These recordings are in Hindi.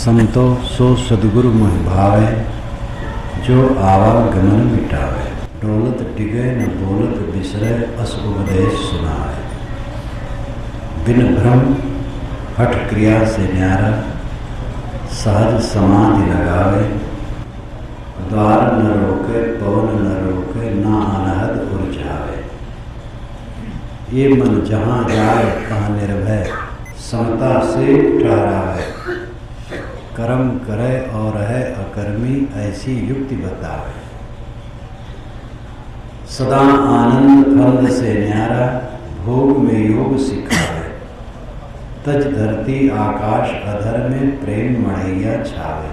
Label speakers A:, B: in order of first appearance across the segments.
A: समतो सो सदगुरु मोह भावे, जो आवागमन मिटावे। डोलत डिगे न बोलत बिसरे, अस उपदेश सुनाए। बिन भ्रम हठ क्रिया से न्यारा, सहज समाधि लगावे। द्वार न रोके पवन न रोके, ना अनहद उलझावे। ये मन जहाँ जाए कहाँ निर्भय, समता से ठहरावे। कर्म करे और है अकर्मी, ऐसी युक्ति बतावे। सदा आनंद फंद से न्यारा, भोग में योग सिखावे। तज धरती आकाश अधर में, प्रेम मढ़ैया छावे।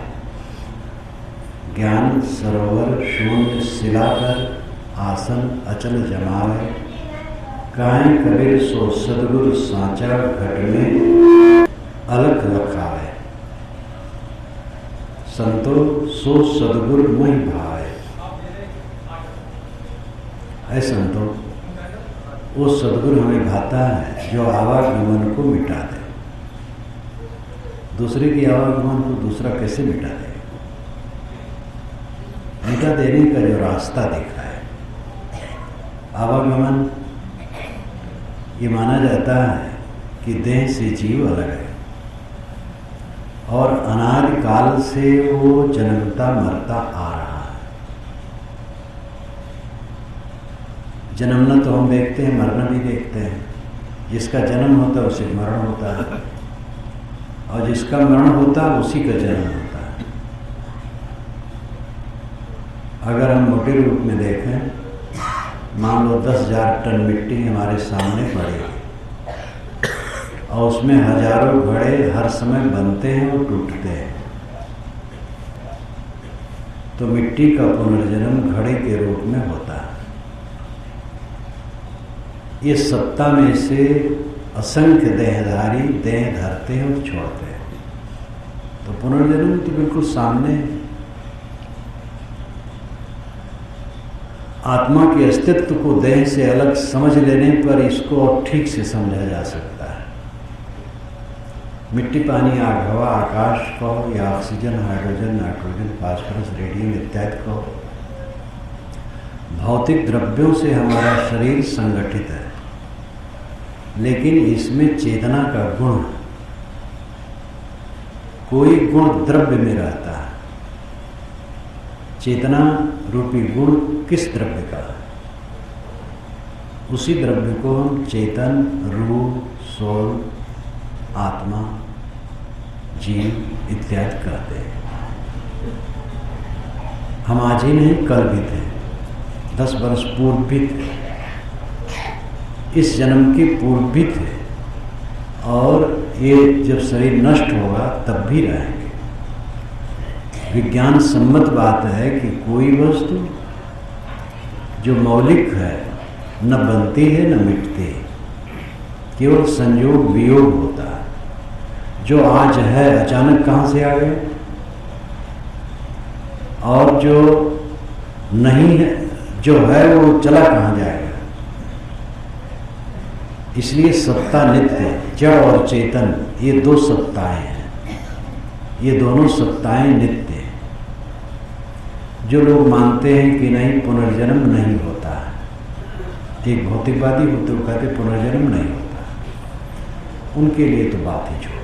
A: ज्ञान सरोवर शून्य सिला कर, आसन अचल जमावे। काहे कबीर सो सदगुरु साचा, घट में अलख लखावे। संतो सो सदगुरु मोहि भावे। ऐ संतो, वो सदगुरु हमें भाता है जो आवागमन को मिटा दे। दूसरे की आवागमन को दूसरा कैसे मिटा दे? मिटा देने का जो रास्ता देखा है। आवागमन ये माना जाता है कि देह से जीव अलग है और अनादि काल से वो जन्मता मरता आ रहा है। जन्मना तो हम देखते हैं, मरना भी देखते हैं। जिसका जन्म होता है उसे मरण होता है, और जिसका मरण होता है उसी का जन्म होता है। अगर हम मोटे रूप में देखें, मान लो 10,000 टन मिट्टी हमारे सामने पड़ी और उसमें हजारों घड़े हर समय बनते हैं और टूटते हैं, तो मिट्टी का पुनर्जन्म घड़े के रूप में होता है। ये सत्ता में से असंख्य देहधारी देह धरते हैं और छोड़ते हैं, तो पुनर्जन्म तो बिल्कुल सामने है। आत्मा के अस्तित्व को देह से अलग समझ लेने पर इसको और ठीक से समझा जा सकता है। मिट्टी, पानी, आग, हवा, आकाश कहो या oxygen, hydrogen, nitrogen, phosphorus, radium इत्यादि कहो, भौतिक द्रव्यों से हमारा शरीर संगठित है, लेकिन इसमें चेतना का गुण, कोई गुण द्रव्य में रहता है। चेतना रूपी गुण किस द्रव्य का है? उसी द्रव्य को हम चेतन, रूह, सोल, आत्मा, जीव इत्यादि कहते हैं। हम आज ही नहीं, कल भी थे, 10 वर्ष पूर्व भी थे, इस जन्म के पूर्व भी थे, और ये जब शरीर नष्ट होगा तब भी रहेंगे। विज्ञान सम्मत बात है कि कोई वस्तु जो मौलिक है न बनती है न मिटती है, केवल संयोग वियोग होता है। जो आज है अचानक कहाँ से आ गए, और जो नहीं है, जो है वो चला कहाँ जाएगा। इसलिए सत्ता नित्य, जड़ और चेतन ये दो सत्ताएं हैं, ये दोनों सत्ताएं नित्य हैं। जो लोग मानते हैं कि नहीं पुनर्जन्म नहीं होता है, एक भौतिकवादी होते वो कहते पुनर्जन्म नहीं होता, उनके लिए तो बात ही छोड़ो।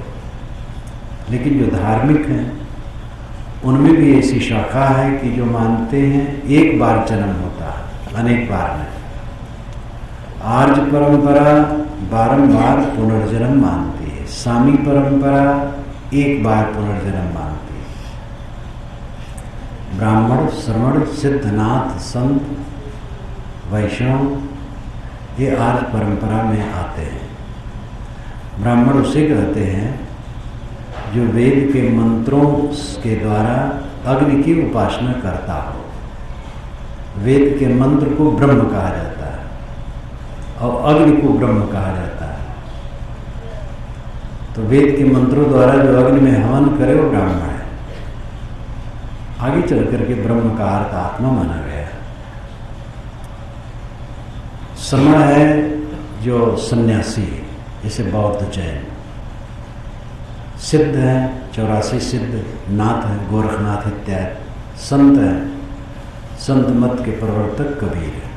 A: लेकिन जो धार्मिक हैं उनमें भी ऐसी शाखा है कि जो मानते हैं एक बार जन्म होता है, अनेक बार नहीं। आर्य परंपरा बारंबार पुनर्जन्म मानती है, सामी परंपरा एक बार पुनर्जन्म मानती है। ब्राह्मण, श्रमण, सिद्धनाथ, संत, वैष्णव ये आर्य परंपरा में आते हैं। ब्राह्मण उसे कहते हैं जो वेद के मंत्रों के द्वारा अग्नि की उपासना करता हो। वेद के मंत्र को ब्रह्म कहा जाता है और अग्नि को ब्रह्म कहा जाता है। तो वेद के मंत्रों द्वारा जो अग्नि में हवन करे वो ब्राह्मण है। आगे चल करके ब्रह्म का अर्थ आत्मा माना गया। श्रमण है जो सन्यासी, जैसे बौद्ध, जैन। सिद्ध हैं, 84 सिद्ध, नाथ हैं, गोरखनाथ इत्यादि, संत हैं, संत मत के प्रवर्तक कबीर है,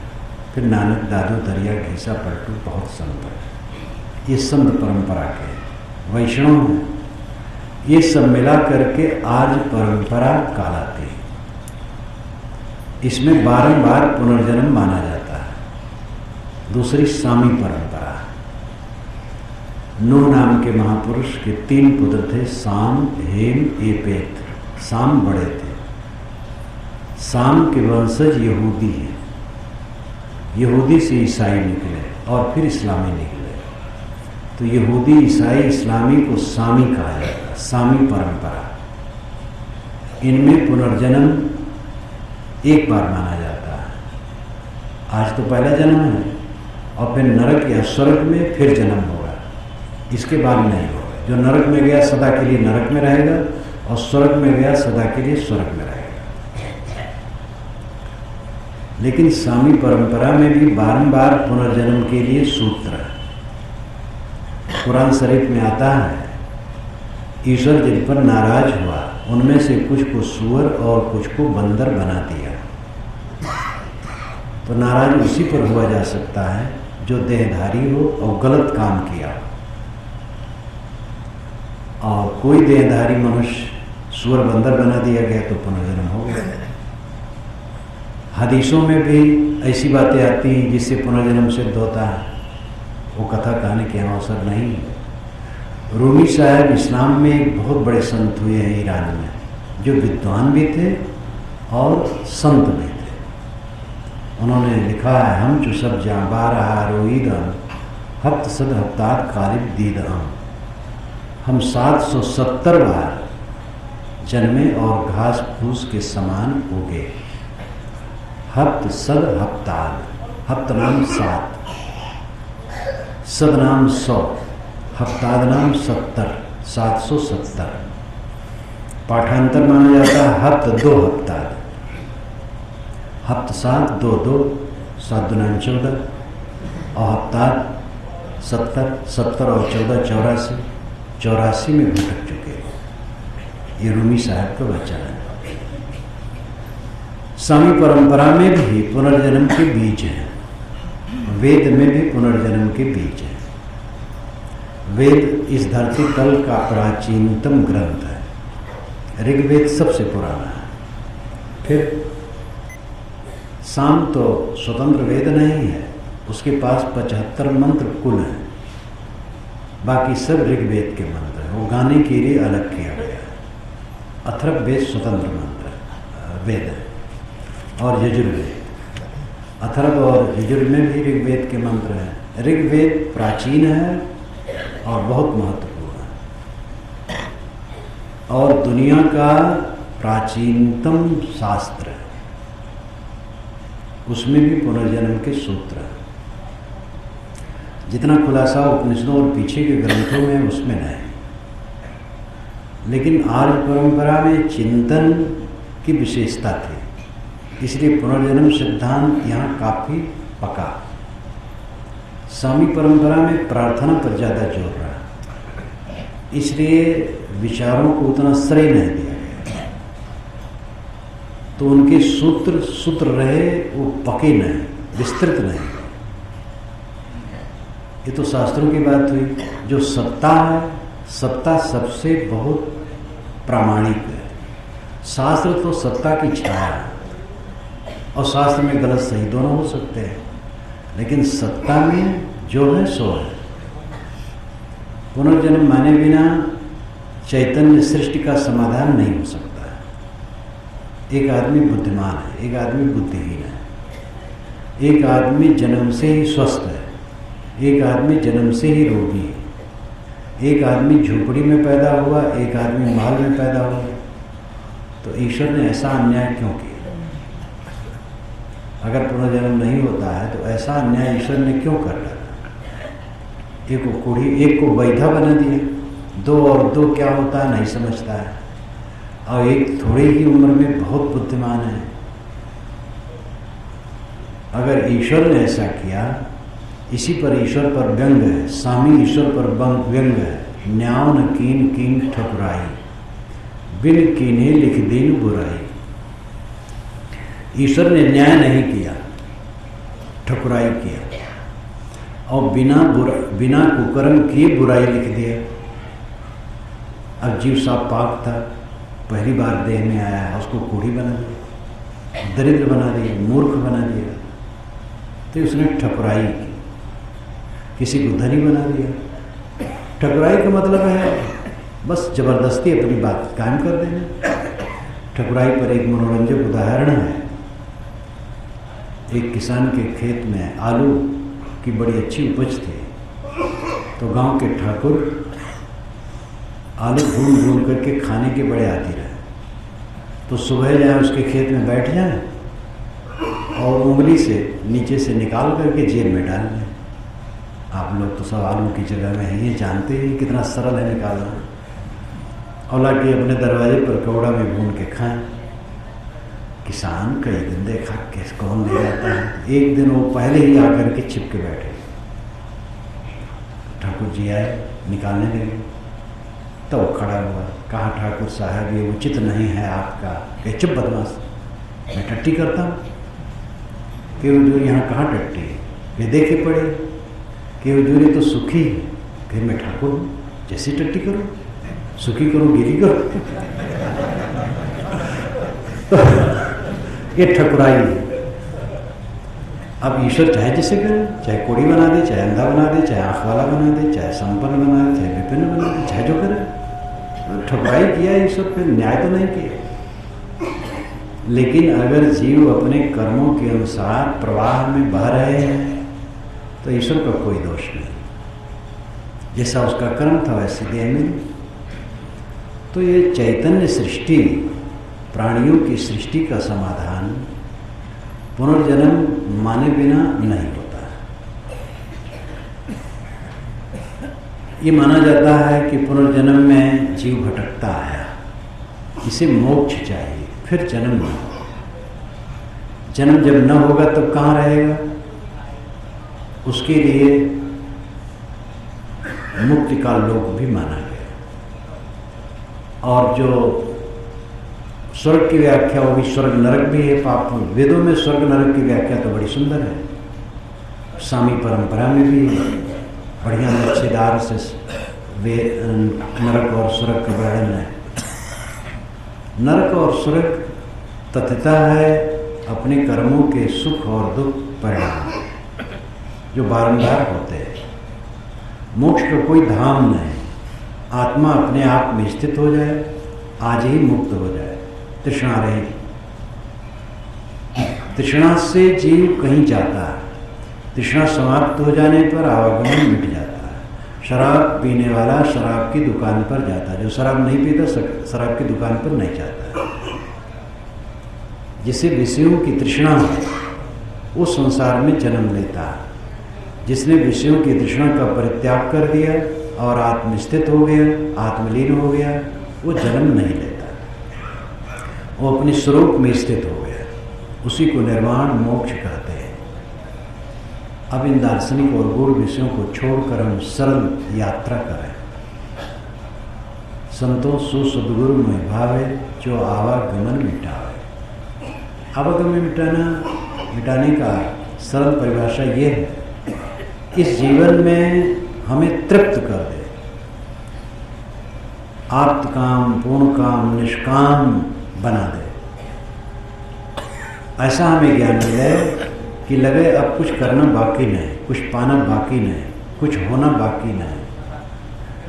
A: फिर नानक, दादू, दरिया, घीसा, पलटू, बहुत संत है। ये संत परंपरा के वैष्णव हैं। ये सब मिला करके आज परंपरा कहलाती है। इसमें बारंबार पुनर्जन्म माना जाता है। दूसरी सामी परंपरा। नूह नाम के महापुरुष के 3 पुत्र थे, साम, हेम, एपेत। साम बड़े थे। साम के वंशज यहूदी हैं। यहूदी से ईसाई निकले और फिर इस्लामी निकले। तो यहूदी, ईसाई, इस्लामी को सामी कहा जाता है, सामी परंपरा। इनमें पुनर्जन्म एक बार माना जाता है। आज तो पहला जन्म है और फिर नरक या स्वर्ग में फिर जन्म होगा, इसके बाद नहीं होगा। जो नरक में गया सदा के लिए नरक में रहेगा और स्वर्ग में गया सदा के लिए स्वर्ग में रहेगा। लेकिन सामी परंपरा में भी बारंबार पुनर्जन्म के लिए सूत्र है। कुरान शरीफ में आता है, ईश्वर जिन पर नाराज हुआ उनमें से कुछ को सूअर और कुछ को बंदर बना दिया। तो नाराज उसी पर हुआ जा सकता है जो देहधारी हो और गलत काम किया। और कोई देहधारी मनुष्य सूअर बंदर बना दिया गया तो पुनर्जन्म हो गया। हदीसों में भी ऐसी बातें आती हैं जिससे पुनर्जन्म सिद्ध होता है। वो कथा कहने के अवसर नहीं है। रूमी साहब इस्लाम में एक बहुत बड़े संत हुए हैं ईरान में, जो विद्वान भी थे और संत भी थे। उन्होंने लिखा है, हम जो सब जहाँ बारहा रोईदम हफ्त सद हफ्तात कालिब दीदम। हम 770 बार जन्मे और घास फूस के समान उगे। हफ्त सद हफ्ताद, हफ्त नाम 7, सद नाम 100, हफ्ताद नाम 70, 770। पाठांतर माना जाता है हफ्त 2 हफ्ताद। हफ्त 7 2 2, 7 दुनाम 14 और हफ्ताद 70, 70 और 14 84। 84 में भटक चुके। ये रूमी साहब का वचन है। सामी परंपरा में भी पुनर्जन्म के बीज हैं। वेद में भी पुनर्जन्म के बीज हैं। वेद इस धरती तल का प्राचीनतम ग्रंथ है। ऋग्वेद सबसे पुराना है। फिर साम तो स्वतंत्र वेद नहीं है, उसके पास 75 मंत्र कुल हैं। बाकी सब ऋग्वेद के मंत्र हैं। वो गाने के लिए अलग किया गया है। अथर्व वेद स्वतंत्र मंत्र वेद है और यजुर्वेद। अथर्व और यजुर्वेद में भी ऋग्वेद के मंत्र हैं। ऋग्वेद प्राचीन है और बहुत महत्वपूर्ण है और दुनिया का प्राचीनतम शास्त्र है। उसमें भी पुनर्जन्म के सूत्र हैं। जितना खुलासा उपनिषदों और पीछे के ग्रंथों में उसमें नहीं। लेकिन आर्य परंपरा में चिंतन की विशेषता थी, इसलिए पुनर्जन्म सिद्धांत यहाँ काफी पका। सामी परंपरा में प्रार्थना पर ज़्यादा जोर रहा, इसलिए विचारों को उतना श्रेय नहीं दिया गया। तो उनके सूत्र रहे वो पके नहीं, विस्तृत नहीं। ये तो शास्त्रों की बात हुई। जो सत्ता है, सत्ता सबसे बहुत प्रामाणिक है। शास्त्र तो सत्ता की छाया है और शास्त्र में गलत सही दोनों हो सकते हैं, लेकिन सत्ता में जो है सो है। पुनर्जन्म माने बिना चैतन्य सृष्टि का समाधान नहीं हो सकता है। एक आदमी बुद्धिमान है, एक आदमी बुद्धिहीन है, एक आदमी जन्म से ही स्वस्थ है, एक आदमी जन्म से ही रोगी है, एक आदमी झोपड़ी में पैदा हुआ, एक आदमी महल में पैदा हुआ। तो ईश्वर ने ऐसा अन्याय क्यों किया? अगर पुनर्जन्म नहीं होता है तो ऐसा अन्याय ईश्वर ने क्यों कर डाला? एक को कुड़ी, एक को वैधा बना दिया। 2 और 2 क्या होता है नहीं समझता है, और एक थोड़ी ही उम्र में बहुत बुद्धिमान है। अगर ईश्वर ने ऐसा किया, इसी पर ईश्वर पर व्यंग है। सामी ईश्वर पर व्यंग है न्याव न कीन कीन ठकुराई, बिन कीन्हे लिख दीन बुराई। ईश्वर ने न्याय नहीं किया, ठकुराई किया, और बिना कुकर्म किए बुराई लिख दिया। अब जीव साफ पाक था, पहली बार देह में आया है, उसको कोढ़ी बना दिया, दरिद्र बना दिया, मूर्ख बना दिया, तो उसने ठकुराई की, किसी को धनी बना दिया। ठकुराई का मतलब है बस जबरदस्ती अपनी बात कायम कर देना। ठकुराई पर एक मनोरंजक उदाहरण है। एक किसान के खेत में आलू की बड़ी अच्छी उपज थी, तो गांव के ठाकुर आलू ढूंढ ढूंढ करके खाने के बड़े आती रहे। तो सुबह जाए उसके खेत में बैठ जाए और उंगली से नीचे से निकाल करके जेब में डाल दें। आप लोग तो सब आलू की जगह में है, ये जानते हैं कितना सरल है निकालना। और लाके अपने दरवाजे पर कौड़ा में भून के खाएं। किसान कई दिन देखा कि कौन ले जाता है। एक दिन वो पहले ही आकर के छिप के बैठे। ठाकुर जी आए, निकालने लगे, तो वो खड़ा हुआ, कहा ठाकुर साहब ये उचित नहीं है आपका। कहे चुप बदमाश, मैं टट्टी करता हूँ। कि हजूरी यहाँ कहाँ टट्टी है, ये देखे पड़े कि हजूरी तो सुखी है। फिर मैं ठाकुर हूँ, जैसी टट्टी करूँ, सुखी करूँ गिरी करूँ। ये ठकुराई है। अब ईश्वर चाहे जिसे करे, चाहे कोड़ी बना दे, चाहे अंधा बना दे, चाहे आँख वाला बना दे, चाहे संपन्न बना दे, चाहे विपिन्न बना दे, चाहे जो करे। ठकुराई किया ईश्वर पे, न्याय तो नहीं किया। लेकिन अगर जीव अपने कर्मों के अनुसार प्रवाह में बह रहे हैं तो ईश्वर का कोई दोष नहीं। जैसा उसका कर्म था वैसे देह मिली। तो ये चैतन्य सृष्टि, प्राणियों की सृष्टि का समाधान पुनर्जन्म माने बिना नहीं होता। ये माना जाता है कि पुनर्जन्म में जीव भटकता आया, इसे मोक्ष चाहिए, फिर जन्म न हो। जन्म जब न होगा तब कहाँ रहेगा? उसके लिए मुक्ति का लोक भी माना गया। और जो स्वर्ग की व्याख्या, वो भी स्वर्ग नरक भी है। पाप वेदों में स्वर्ग नरक की व्याख्या तो बड़ी सुंदर है। स्वामी परंपरा में भी बढ़िया नक्शेदार से वे नरक और स्वर्ग का वर्णन है। नरक और स्वर्ग तथ्यता है अपने कर्मों के सुख और दुख परिणाम जो बारंबार होते हैं। मोक्ष का कोई धाम नहीं। आत्मा अपने आप में स्थित हो जाए, आज ही मुक्त हो जाए, तृष्णा रहेगी। तृष्णा से जीव कहीं जाता है। तृष्णा समाप्त हो जाने पर आवागमन मिट जाता है। शराब पीने वाला शराब की दुकान पर जाता है, जो शराब नहीं पीता शराब की दुकान पर नहीं जाता है। जिसे विषयों की तृष्णा है वो संसार में जन्म लेता है। जिसने विषयों की तृष्णा का परित्याग कर दिया और आत्मस्थित हो गया, आत्मलीन हो गया, वो जन्म नहीं लेता, वो अपने स्वरूप में स्थित हो गया। उसी को निर्वाण मोक्ष कहते हैं। अब इन दार्शनिक और गूढ़ विषयों को छोड़कर हम सरल यात्रा करें। संतों सुसद्गुरु में भावे, जो आवागमन मिटावे। आवागमन मिटाने का सरल परिभाषा ये है, इस जीवन में हमें तृप्त कर दे, आप्त काम, पूर्ण काम, निष्काम बना दे। ऐसा हमें ज्ञान मिले कि लगे अब कुछ करना बाकी नहीं, कुछ पाना बाकी नहीं, कुछ होना बाकी नहीं,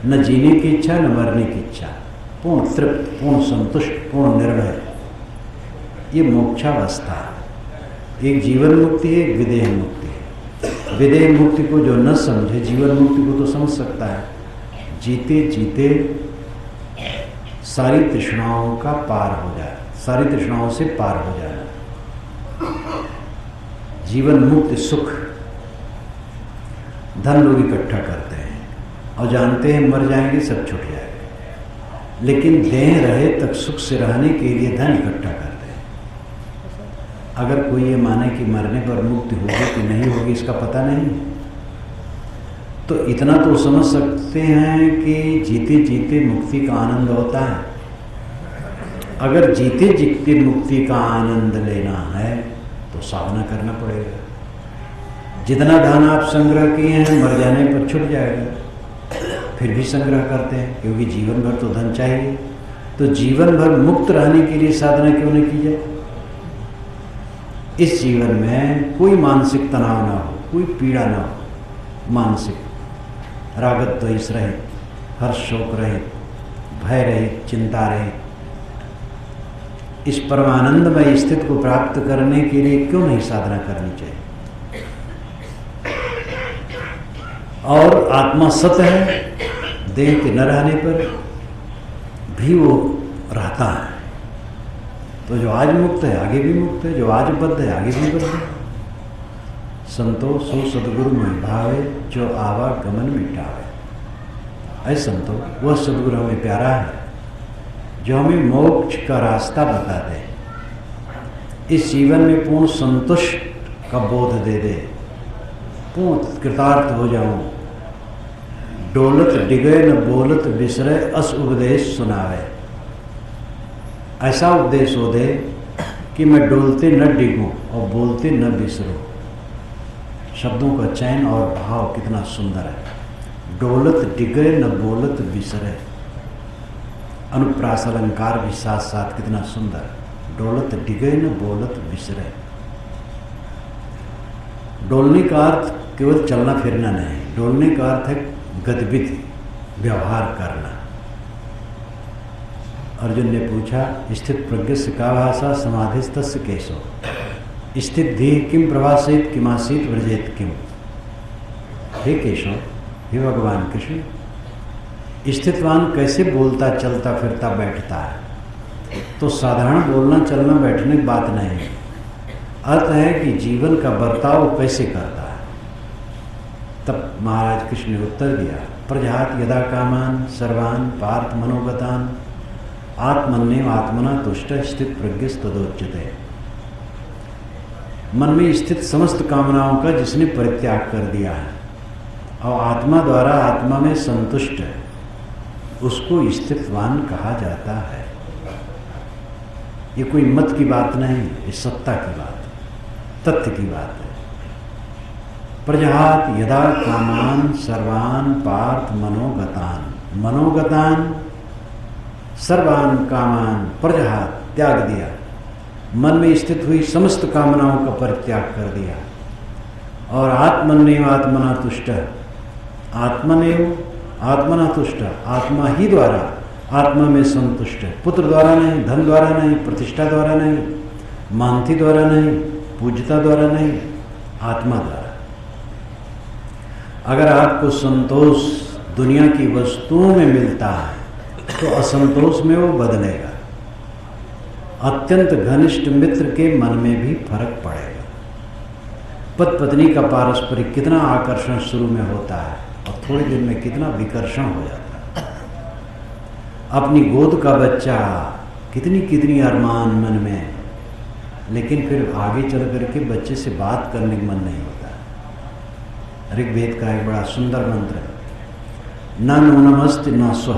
A: न जीने की इच्छा न मरने की इच्छा, पूर्ण तृप्त, पूर्ण संतुष्ट, पूर्ण निर्भय। ये मोक्षावस्था। एक जीवन मुक्ति है, एक विदेह मुक्ति है। विदेह मुक्ति को जो न समझे जीवन मुक्ति को तो समझ सकता है। जीते जीते सारी तृष्णाओं का पार हो जाए, सारी तृष्णाओं से पार हो जाए। जीवन मुक्ति सुख धन लोग इकट्ठा करते हैं और जानते हैं मर जाएंगे सब छूट जाएगा, लेकिन देह रहे तक सुख से रहने के लिए धन इकट्ठा करते हैं। अगर कोई ये माने कि मरने पर मुक्ति होगी कि नहीं होगी इसका पता नहीं, तो इतना तो समझ सकते हैं कि जीते जीते मुक्ति का आनंद होता है। अगर जीते जीते मुक्ति का आनंद लेना है तो साधना करना पड़ेगा। जितना धन आप संग्रह किए हैं मर जाने पर छूट जाएगा, फिर भी संग्रह करते हैं क्योंकि जीवन भर तो धन चाहिए। तो जीवन भर मुक्त रहने के लिए साधना क्यों नहीं की जाए? इस जीवन में कोई मानसिक तनाव ना हो, कोई पीड़ा ना हो, मानसिक रागत द्वेष रहित, हर्ष शोक रहित, भय रहित, चिंता रहित, इस परमानंदमय स्थिति को प्राप्त करने के लिए क्यों नहीं साधना करनी चाहिए? और आत्मा सत्य है, देह के न रहने पर भी वो रहता है। तो जो आज मुक्त है आगे भी मुक्त है, जो आज बद्ध है आगे भी बद्ध है। संतो सो सदगुरु में भावे, जो आवागमन मिटावे। ऐ संतो, वह सदगुरु हमें प्यारा है जो हमें मोक्ष का रास्ता बता दे, इस जीवन में पूर्ण संतुष्ट का बोध दे दे, पूर्ण कृतार्थ हो जाऊं, डोलत डिगे न बोलत बिसरे, अस उपदेश सुनावे। ऐसा उपदेश हो दे कि मैं डोलते न डिगूं और बोलते न बिसरूं। शब्दों का चयन और भाव कितना सुंदर है। डोलत डिगे न बोलत बिसरे, अनुप्रास अलंकार भी साथ साथ कितना सुंदर। डोलत डिगे न बोलत बिसरे। डोलने का अर्थ केवल चलना फिरना नहीं, डोलने का अर्थ है गतिविधि, व्यवहार करना। अर्जुन ने पूछा, स्थित प्रज्ञ का भाषा समाधिस्तस्य केशो, स्थित धी किम प्रभासेत किमासीत व्रजेत किम। हे केशव, हे भगवान कृष्ण, स्थितवान कैसे बोलता चलता फिरता बैठता है? तो साधारण बोलना चलना बैठने की बात नहीं है, अर्थ है कि जीवन का बर्ताव कैसे करता है। तब महाराज कृष्ण ने उत्तर दिया, प्रजात यदा कामान सर्वान पार्थ मनोगतान आत्मन्येव आत्मना तुष्ट स्थित प्रज्ञस्तदोच्यते। मन में स्थित समस्त कामनाओं का जिसने परित्याग कर दिया है और आत्मा द्वारा आत्मा में संतुष्ट है, उसको स्थितवान कहा जाता है। ये कोई मत की बात नहीं, ये सत्ता की बात है, तथ्य की बात है। प्रजात यदा कामान सर्वान पार्थ मनोगतान, मनोगतान सर्वान कामान, प्रजात त्याग दिया, मन में स्थित हुई समस्त कामनाओं का परित्याग कर दिया। और आत्मन्येव आत्मना तुष्ट, आत्मनेव आत्मना तुष्ट, आत्मा ही द्वारा आत्मा में संतुष्ट है। पुत्र द्वारा नहीं, धन द्वारा नहीं, प्रतिष्ठा द्वारा नहीं, मानती द्वारा नहीं, पूज्यता द्वारा नहीं, आत्मा द्वारा। अगर आपको संतोष दुनिया की वस्तुओं में मिलता है तो असंतोष में वो बदलेगा। अत्यंत घनिष्ठ मित्र के मन में भी फर्क पड़ेगा। पति पत्नी का पारस्परिक कितना आकर्षण शुरू में होता है और थोड़ी देर में कितना विकर्षण हो जाता है। अपनी गोद का बच्चा, कितनी कितनी अरमान मन में, लेकिन फिर आगे चल करके बच्चे से बात करने का मन नहीं होता। ऋग्वेद का एक बड़ा सुंदर मंत्र है, न नूनमस्ति न स्व,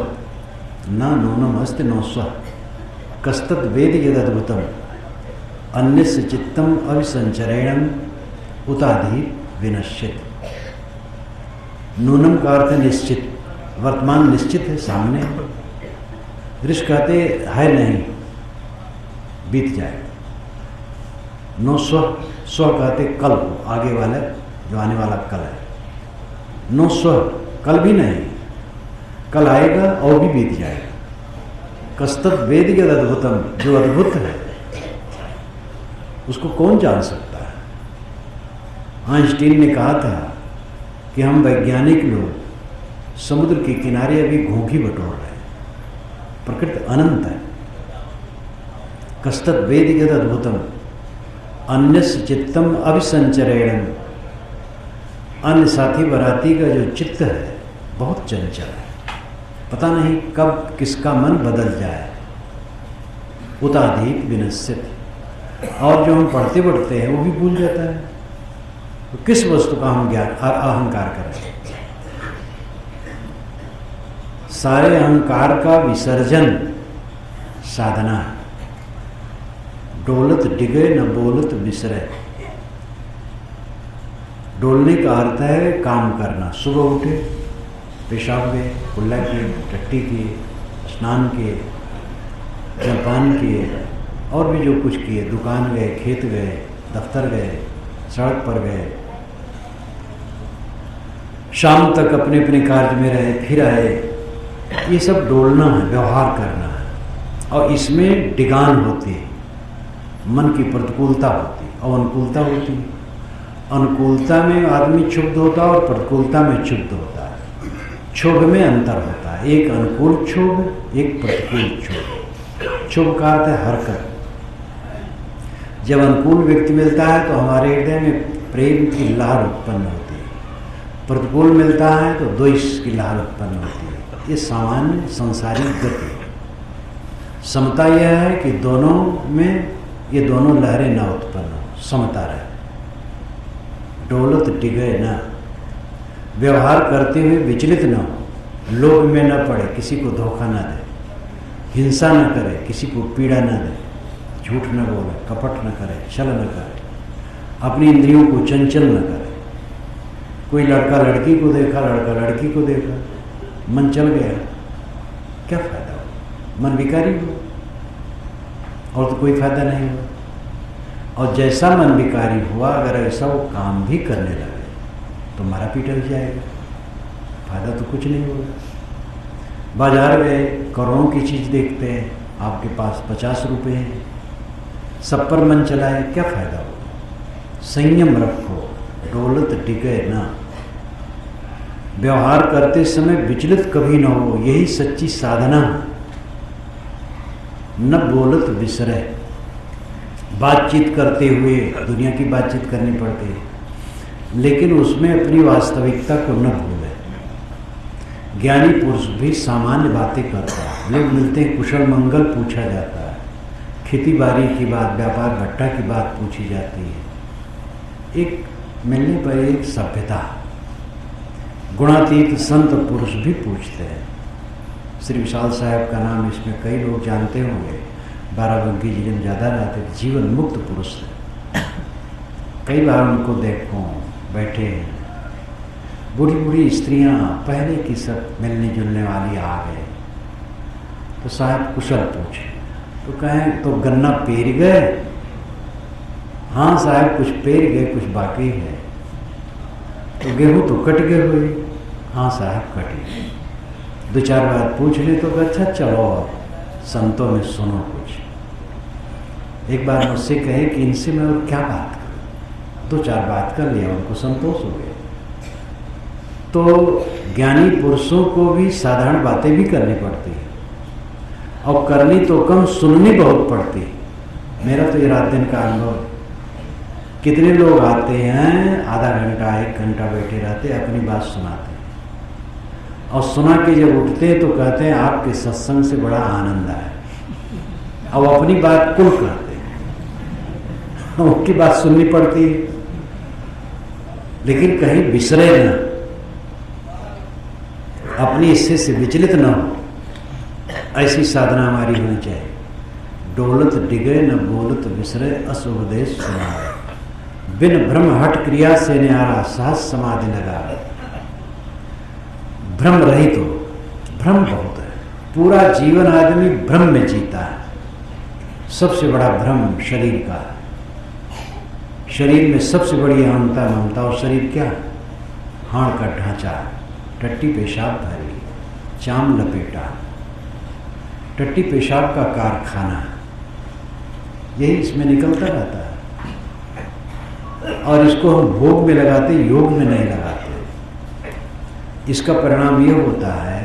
A: न नूनमस्ति न स्व, कस्तद वेद यदद्भुतम अन्यस्य चित्तम अभिसंचरेणम उताधि विनश्यति। नूनम का अर्थ निश्चित, वर्तमान निश्चित है, सामने। ऋष कहते है नहीं, बीत जाएगा। नो स्व, स्व कहते कल को, आगे वाला जो आने वाला कल है। नो स्व, कल भी नहीं, कल आएगा और भी बीत जाएगा। कस्तत वेद यद अद्भुतम, जो अद्भुत है उसको कौन जान सकता है। आइंस्टीन ने कहा था कि हम वैज्ञानिक लोग समुद्र के किनारे अभी घोंघी बटोर रहे हैं, प्रकृति अनंत है। कस्तत वेद यद अद्भुतम अन्यस्य चित्तम अभिसंचरेणम, अन्य साथी बराती का जो चित्त है बहुत चंचल है, पता नहीं कब किसका मन बदल जाए। उताधीत विनश्यति, और जो हम पढ़ते पढ़ते हैं वो भी भूल जाता है। तो किस वस्तु का हम ज्ञान अहंकार करें? सारे अहंकार का विसर्जन साधना है। डोलत डिगे न बोलत बिसरे। डोलने का अर्थ है काम करना। सुबह उठे, पेशाब गए, कुल्ला किए, टट्टी किए, स्नान किए, जलपान किए, और भी जो कुछ किए, दुकान गए, खेत गए, दफ्तर गए, सड़क पर गए, शाम तक अपने अपने कार्य में रहे, फिर आए। ये सब डोलना है, व्यवहार करना है। और इसमें डिगान होती है, मन की प्रतिकूलता होती है और अनुकूलता होती है। अनुकूलता में आदमी क्षुब्ध होता है और प्रतिकूलता में क्षुब्ध होता है। क्षोभ में अंतर होता है, एक अनुकूल क्षोभ, एक प्रतिकूल क्षोभ। क्षोभ का अर्थ है हरकत। जब अनुकूल व्यक्ति मिलता है तो हमारे हृदय में प्रेम की लहर उत्पन्न होती है, प्रतिकूल मिलता है तो द्वेष की लहर उत्पन्न होती है। ये सामान्य संसारिक गति है। समता यह है कि दोनों में ये दोनों लहरें न उत्पन्न हो, समता रहे। डोलत डिगे न, व्यवहार करते हुए विचलित न हो, लोभ में न पड़े, किसी को धोखा न दे, हिंसा न करे, किसी को पीड़ा न दे, झूठ न बोले, कपट न करे, छल न करे, अपनी इंद्रियों को चंचल न करे। कोई लड़का लड़की को देखा, लड़का लड़की को देखा, मन चल गया, क्या फायदा हो? मन विकारी हो और तो कोई फायदा नहीं हुआ। और जैसा मन विकारी हुआ, अगर ऐसा वो काम भी करने लगे तो मारा पीटा हो जाएगा, फायदा तो कुछ नहीं होगा। बाजार गए, करोड़ों की चीज़ देखते हैं, आपके पास 50 रुपये हैं, सब पर मन चलाए, क्या फायदा होगा? संयम रखो, डोलत डिगे ना। व्यवहार करते समय विचलित कभी न हो, यही सच्ची साधना। न बोलत बिसरे। बातचीत करते हुए दुनिया की बातचीत करनी पड़ती है, लेकिन उसमें अपनी वास्तविकता को न भूले। ज्ञानी पुरुष भी सामान्य बातें करता है। लोग मिलते हैं, कुशल मंगल पूछा जाता है, खेती बाड़ी की बात, व्यापार भट्टा की बात पूछी जाती है। एक मिलने पर एक सभ्यता। गुणातीत संत पुरुष भी पूछते हैं। श्री विशाल साहब का नाम इसमें कई लोग जानते होंगे। बाराबंकी जिले में ज़्यादा रहते, जीवन मुक्त पुरुष थे। कई बार उनको देखो बैठे हैं, बूढ़ी बूढ़ी स्त्रियां पहले की सब मिलने जुलने वाली आ गए, तो साहब कुशल पूछे तो कहें तो गन्ना पेर गए? हाँ साहब, कुछ पेर गए, कुछ बाकी है। तो गेहूं तो कट गए हुए? हाँ साहब, कट गए। 2-4 बार पूछ ले तो अच्छा, चलो संतों में सुनो कुछ। एक बार मुझसे कहे कि इनसे मैं और क्या बात करूं? 2-4 बात कर लिया, उनको संतोष हो गया। तो ज्ञानी पुरुषों को भी साधारण बातें भी करनी पड़ती है, और करनी तो कम, सुननी बहुत पड़ती है। मेरा तो ये रात दिन का अनुभव है। कितने लोग आते हैं, आधा घंटा 1 घंटा बैठे रहते, अपनी बात सुनाते हैं, और सुना के जब उठते हैं तो कहते हैं आपके सत्संग से बड़ा आनंद आया, और अपनी बात कुल कहते हैं। उनकी बात सुननी पड़ती है, लेकिन कहीं बिसरे न, अपनी हिस्से से विचलित न हो। ऐसी साधना हमारी होनी चाहिए। डोलत डिगे न बोलत बिसरे, अस उपदेश सुनाए, बिन भ्रम हट क्रिया से न्यारा, सहज समाधि लगा। भ्रम रहित हो। भ्रम बहुत है, पूरा जीवन आदमी भ्रम में जीता है। सबसे बड़ा भ्रम शरीर का है। शरीर में सबसे बड़ी अहंता ममता, और शरीर क्या? हाड़ का ढांचा, टट्टी पेशाब भरी, चाम लपेटा, टट्टी पेशाब का कारखाना, यही इसमें निकलता रहता है। और इसको हम भोग में लगाते, योग में नहीं लगाते। इसका परिणाम यह होता है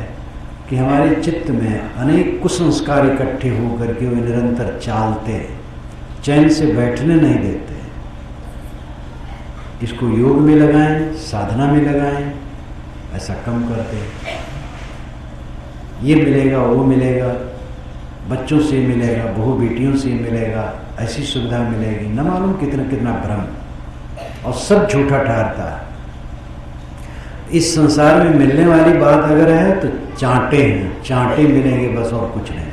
A: कि हमारे चित्त में अनेक कुसंस्कार इकट्ठे होकर के वे निरंतर चालते, चैन से बैठने नहीं देते। इसको योग में लगाएं, साधना में लगाएं, ऐसा कम करते हैं। ये मिलेगा, वो मिलेगा, बच्चों से मिलेगा, बहू बेटियों से मिलेगा, ऐसी सुविधा मिलेगी, न मालूम कितना कितना भ्रम, और सब झूठा ठहरता है। इस संसार में मिलने वाली बात अगर है तो चांटे हैं, चांटे मिलेंगे बस और कुछ नहीं।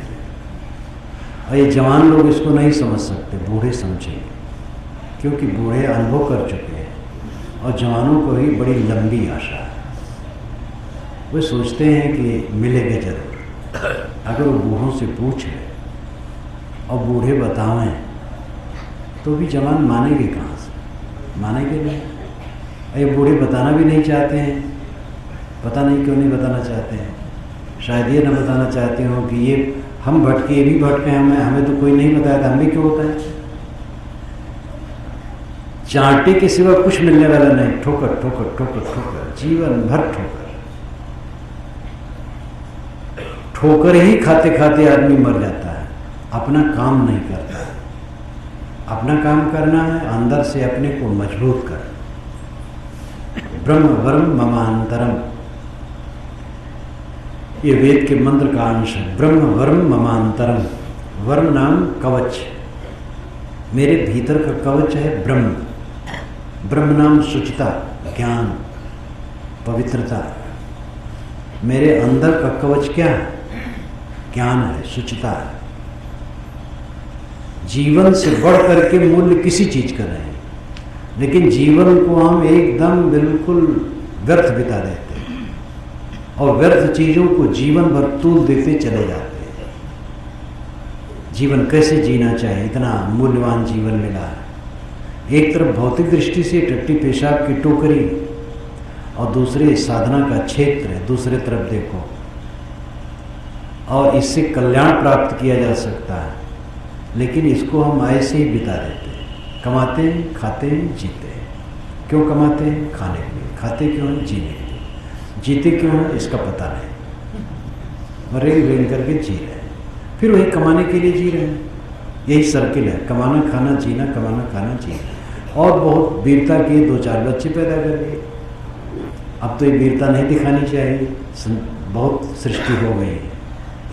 A: और ये जवान लोग इसको नहीं समझ सकते, बूढ़े समझेंगे, क्योंकि बूढ़े अनुभव कर चुके हैं और जवानों को ही बड़ी लंबी आशा है। वे सोचते हैं कि मिलेंगे जरूर। अगर वो बूढ़ों से पूछ ले और बूढ़े बतावें तो भी जवान मानेंगे कहाँ से? मानेंगे नहीं। और ये बूढ़े बताना भी नहीं चाहते हैं। पता नहीं क्यों नहीं बताना चाहते हैं। शायद ये ना बताना चाहते हो कि ये हम भटके, ये भी भटके, हमें तो कोई नहीं बताया था, हम भी क्यों बताएं? चांटे के सिवा कुछ मिलने वाला नहीं। ठोकर ठोकर ठोकर ठोकर, जीवन भर ठोकर। ठोकर ही खाते खाते आदमी मर जाता है। अपना काम नहीं करता। अपना काम करना है अंदर से अपने को मजबूत कर। ब्रह्म वर्म ममांतरम, ये वेद के मंत्र का अंश है। ब्रह्म वर्म ममांतरम, वर्म नाम कवच, मेरे भीतर का कवच है ब्रह्म। ब्रह्म नाम शुचिता, ज्ञान, पवित्रता। मेरे अंदर का कवच क्या है? ज्ञान है, शुचिता है। जीवन से बढ़ करके मूल्य किसी चीज का नहीं, लेकिन जीवन को हम एकदम बिल्कुल व्यर्थ बिता देते हैं और व्यर्थ चीजों को जीवन भर तूल देते चले जाते हैं। जीवन कैसे जीना चाहिए? इतना मूल्यवान जीवन मिला है। एक तरफ भौतिक दृष्टि से टट्टी पेशाब की टोकरी और दूसरे साधना का क्षेत्र है। दूसरे तरफ देखो, और इससे कल्याण प्राप्त किया जा सकता है, लेकिन इसको हम ऐसे ही बिता देते हैं। कमाते हैं, खाते हैं, जीते हैं। क्यों कमाते हैं? खाने के लिए। खाते क्यों हैं? जीने के लिए। जीते क्यों हैं? इसका पता नहीं। रेंग रेंग करके जी रहे हैं, फिर वही कमाने के लिए जी रहे हैं। यही सर्किल है, कमाना खाना जीना, कमाना खाना जीना। और बहुत वीरता किए, 2-4 बच्चे पैदा कर लिए। अब तो ये वीरता नहीं दिखानी चाहिए, बहुत सृष्टि हो गई है,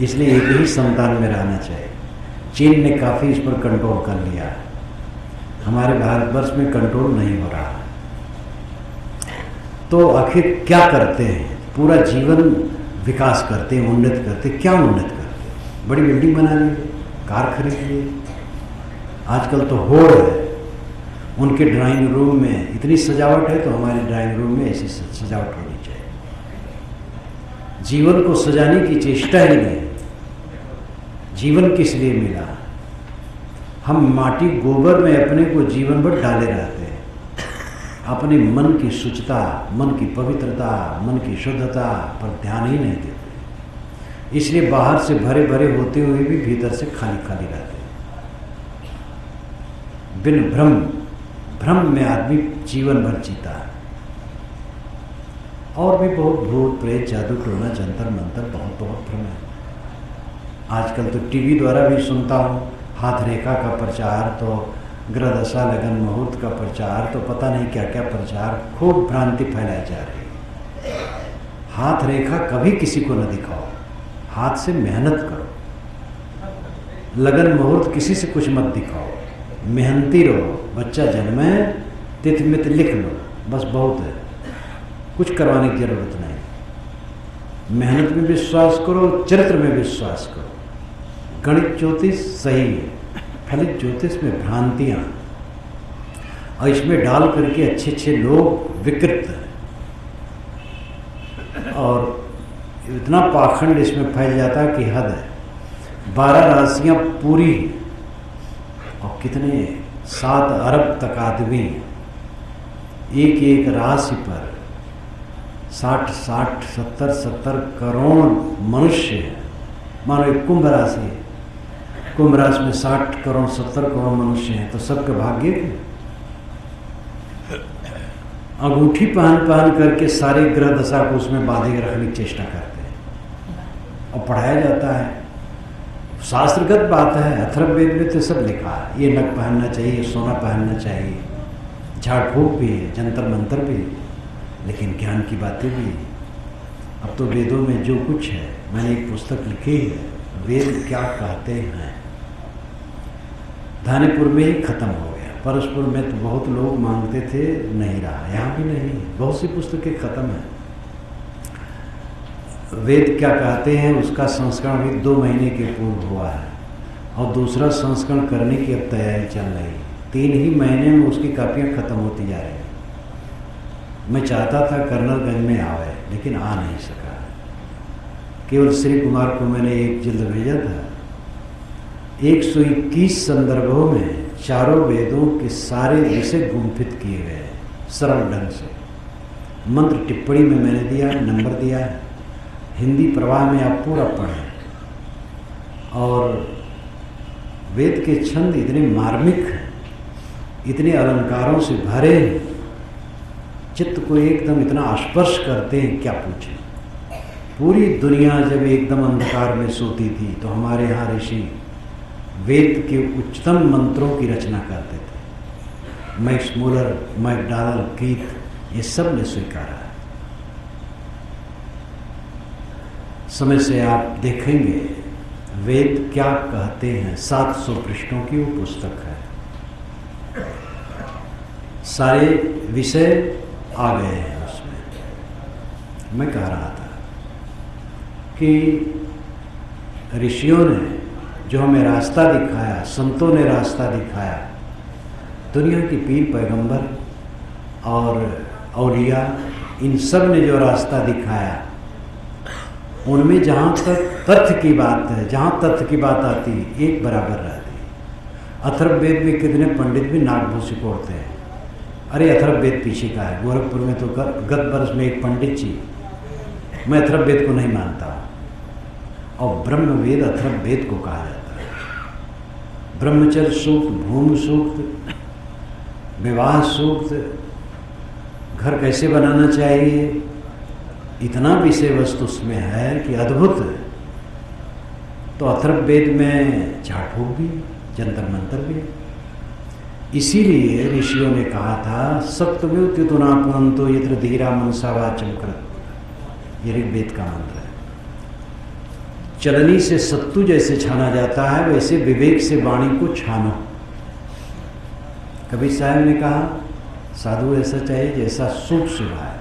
A: इसलिए एक ही संतान में रहना चाहिए। चीन ने काफ़ी इस पर कंट्रोल कर लिया है, हमारे भारतवर्ष में कंट्रोल नहीं हो रहा। तो आखिर क्या करते हैं? पूरा जीवन विकास करते हैं, उन्नत करते हैं। क्या उन्नत करते हैं? बड़ी बिल्डिंग बना ली, कार खरीद लिए। आजकल तो होड़ है, उनके ड्राइंग रूम में इतनी सजावट है तो हमारे ड्राइंग रूम में ऐसी सजावट होनी चाहिए। जीवन को सजाने की चेष्टा ही नहीं। जीवन किस लिए मिला? हम माटी गोबर में अपने को जीवन भर डाले रहते हैं। अपने मन की शुचिता, मन की पवित्रता, मन की शुद्धता पर ध्यान ही नहीं देते। इसलिए बाहर से भरे भरे होते हुए भी भीतर से खाली खाली रहते हैं। बिन भ्रम, भ्रम में आदमी जीवन भर जीता है। और भी बहुत भूत प्रेत, जादू टोना, जंतर मंतर, बहुत बहुत भ्रम है। आजकल तो टीवी द्वारा भी सुनता हूँ, हाथ रेखा का प्रचार, तो ग्रह दशा लगन मुहूर्त का प्रचार, तो पता नहीं क्या क्या प्रचार, खूब भ्रांति फैलाई जा रही है। हाथ रेखा कभी किसी को न दिखाओ, हाथ से मेहनत करो। लगन मुहूर्त किसी से कुछ मत दिखाओ, मेहनती रहो। बच्चा जन्मे, तिथि मिति लिख लो, बस बहुत है, कुछ करवाने की जरूरत नहीं। मेहनत में विश्वास करो, चरित्र में विश्वास करो। गणित ज्योतिष सही है, फलित ज्योतिष में भ्रांतियां, और इसमें डाल करके अच्छे अच्छे लोग विकृत हैं, और इतना पाखंड इसमें फैल जाता है कि हद है। 12 राशियां पूरी, और कितने 7 अरब तक आदमी एक एक राशि पर 60 70 करोड़ मनुष्य है। मानो एक कुंभ राशि है, कुंभ राशि में 60 करोड़ 70 करोड़ मनुष्य हैं, तो सबके भाग्य अंगूठी पहन करके सारे ग्रह दशा को उसमें बांधे रखने की चेष्टा करते हैं और पढ़ाया जाता है। शास्त्रगत बात है, अथर्ववेद में तो सब लिखा है, ये नग पहनना चाहिए, सोना पहनना चाहिए, झाड़ फूक भी है, जंतर मंतर भी, लेकिन ज्ञान की बातें भी। अब तो वेदों में जो कुछ है, मैंने एक पुस्तक लिखी है, वेद क्या कहते हैं, धानीपुर में ही खत्म हो गया। परसपुर में तो बहुत लोग मांगते थे, नहीं रहा, यहाँ भी नहीं, बहुत सी पुस्तकें खत्म हैं। वेद क्या कहते हैं उसका संस्करण भी 2 महीने के पूर्व हुआ है और दूसरा संस्करण करने की अब तैयारी चल रही है। 3 ही महीने में उसकी कापियाँ खत्म होती जा रही हैं। मैं चाहता था कर्नलगंज में आवे, लेकिन आ नहीं सका। केवल श्री कुमार को मैंने 1 जिल्द भेजा था। 121 संदर्भों में चारों वेदों के सारे विषय गुम्फित किए गए सरल ढंग से। मंत्र टिप्पणी में मैंने दिया, नंबर दिया है। हिंदी प्रवाह में आप पूरा पढ़ें। और वेद के छंद इतने मार्मिक हैं, इतने अलंकारों से भरे हैं, चित्त को एकदम इतना आस्पर्श करते हैं, क्या पूछें। पूरी दुनिया जब एकदम अंधकार में सोती थी तो हमारे यहाँ ऋषि वेद के उच्चतम मंत्रों की रचना करते थे। मैक्स मूलर, मैकडॉनल, कीथ, ये सब ने स्वीकारा है। समय से आप देखेंगे वेद क्या कहते हैं। 700 पृष्ठों की वो पुस्तक है। सारे विषय आ गए हैं उसमें। मैं कह रहा था कि ऋषियों ने जो हमें रास्ता दिखाया, संतों ने रास्ता दिखाया, दुनिया के पीर पैगंबर और औलिया, इन सब ने जो रास्ता दिखाया, उनमें जहाँ तक तथ्य की बात है, जहाँ तथ्य की बात आती है, एक बराबर रहती है। अथर्ववेद में कितने पंडित भी नागभूषी कोड़ते हैं। अरे अथर्ववेद पीछे का है। गोरखपुर में तो गत वर्ष में एक पंडित जी, मैं अथर्ववेद को नहीं मानता, और ब्रह्मवेद अथर्ववेद को कहा जाता है। ब्रह्मचर्य सूक्त, भूमि सूक्त, विवाह सूक्त, घर कैसे बनाना चाहिए, इतना विषय वस्तु उसमें है कि अद्भुत है। तो अथर्ववेद में झाड़ फूक भी, जंतर मंतर भी। इसीलिए ऋषियों ने कहा था सप्तम्युत्युना पुनंतो यत्र धीरा मनसा वाचम कृत। ये ऋग्वेद का मंत्र है। चलनी से सत्तू जैसे छाना जाता है, वैसे विवेक से वाणी को छानो। कबीर साहब ने कहा साधु ऐसा चाहिए जैसा सूप सुबह।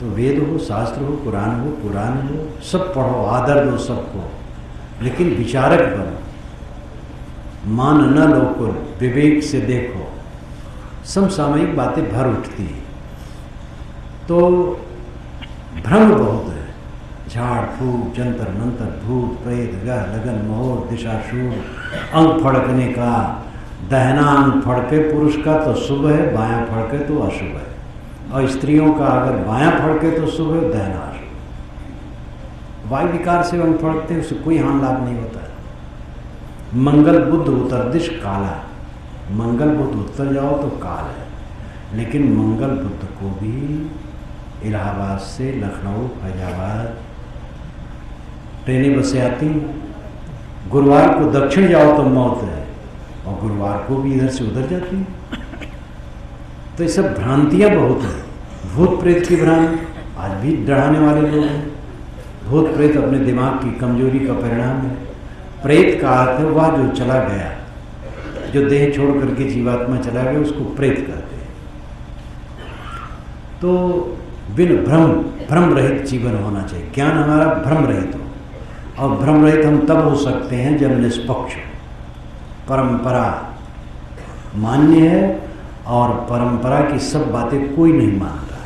A: तो वेद हो, शास्त्र हो, कुरान हो, पुराण हो, सब पढ़ो, आदर दो सबको, लेकिन विचारक बनो। मान न लो कुल, विवेक से देखो। समसामयिक बातें भर उठती हैं तो भ्रम बहुत है। झाड़ फूक, जंतर मंतर, भूत प्रेत, ग्रह लगन, मोह, दिशाशूर, अंग फड़कने का, दहना अंग फड़के पुरुष का तो शुभ है, बायां फड़के तो अशुभ है। और स्त्रियों का अगर बायां फड़के तो शुभ है, दहना अशुभ। वायु विकार से अंग फड़कते, उससे कोई हानि लाभ नहीं होता। मंगल बुद्ध उत्तर दिश काला, मंगल बुद्ध उत्तर जाओ तो काल है। लेकिन मंगल बुद्ध को भी इलाहाबाद से लखनऊ, फैजाबाद ट्रेनें बसें आती। गुरुवार को दक्षिण जाओ तो मौत है, और गुरुवार को भी इधर से उधर जाती है। तो ये सब भ्रांतियाँ बहुत हैं। भूत प्रेत की भ्रांति आज भी डराने वाले लोग हैं। भूत प्रेत अपने दिमाग की कमजोरी का परिणाम है। प्रेत का अर्थ है वह जो चला गया, जो देह छोड़ करके जीवात्मा चला गया, उसको प्रेत कहते हैं। तो बिन भ्रम रहित जीवन होना चाहिए। ज्ञान हमारा भ्रम रहित हो, और भ्रम रहित हम तब हो सकते हैं जब निष्पक्ष हो। परंपरा मान्य है, और परंपरा की सब बातें कोई नहीं मानता।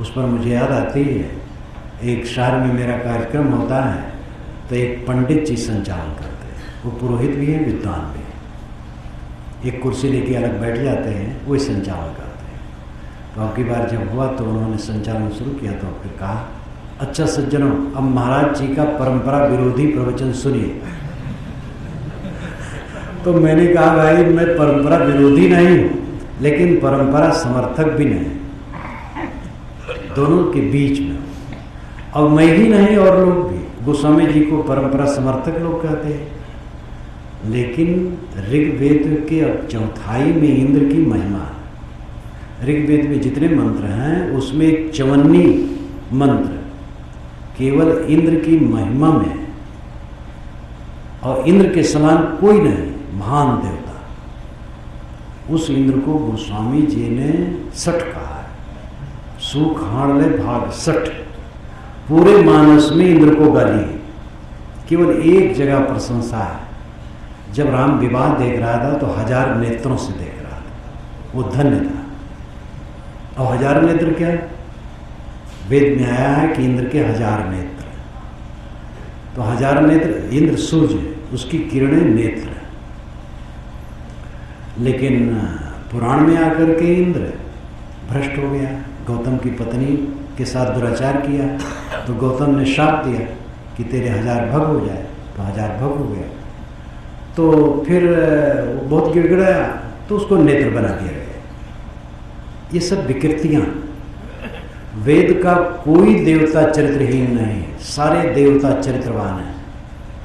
A: उस पर मुझे याद आती है, एक शहर में मेरा कार्यक्रम होता है तो एक पंडित जी संचालन करते हैं। वो पुरोहित भी हैं, विद्वान भी हैं। एक कुर्सी लेके अलग बैठ जाते हैं, वो संचालन करते हैं। तो अब की बार जब हुआ तो उन्होंने संचालन शुरू किया, तो फिर कहा अच्छा सज्जनों, अब महाराज जी का परंपरा विरोधी प्रवचन सुनिए। तो मैंने कहा भाई मैं परंपरा विरोधी नहीं हूँ, लेकिन परंपरा समर्थक भी नहीं, दोनों के बीच में। और मैं ही नहीं और लोग भी गोस्वामी जी को परंपरा समर्थक लोग कहते हैं। लेकिन ऋग्वेद के चौथाई में इंद्र की महिमा। ऋग्वेद में जितने मंत्र हैं उसमें एक 54 मंत्र केवल इंद्र की महिमा में, और इंद्र के समान कोई नहीं, महान देवता। उस इंद्र को गोस्वामी जी ने सठ कहा है। सूख हाड़ ले भाग सठ, पूरे मानस में इंद्र को गाली, केवल एक जगह प्रशंसा है। जब राम विवाह देख रहा था तो 1000 नेत्रों से देख रहा था, वो धन्य था। और 1000 नेत्र क्या, वेद में आया है कि इंद्र के 1000 नेत्र, तो 1000 नेत्र, इंद्र सूर्य, उसकी किरणें नेत्र। लेकिन पुराण में आकर के इंद्र भ्रष्ट हो गया, गौतम की पत्नी के साथ दुराचार किया, तो गौतम ने श्राप दिया कि तेरे 1000 भग हो जाए, तो 1000 भग हो गया। तो फिर बहुत गिड़गिड़ाया, तो उसको नेत्र बना दिया गया। ये सब विकृतियाँ, वेद का कोई देवता चरित्रहीन नहीं है, सारे देवता चरित्रवान हैं।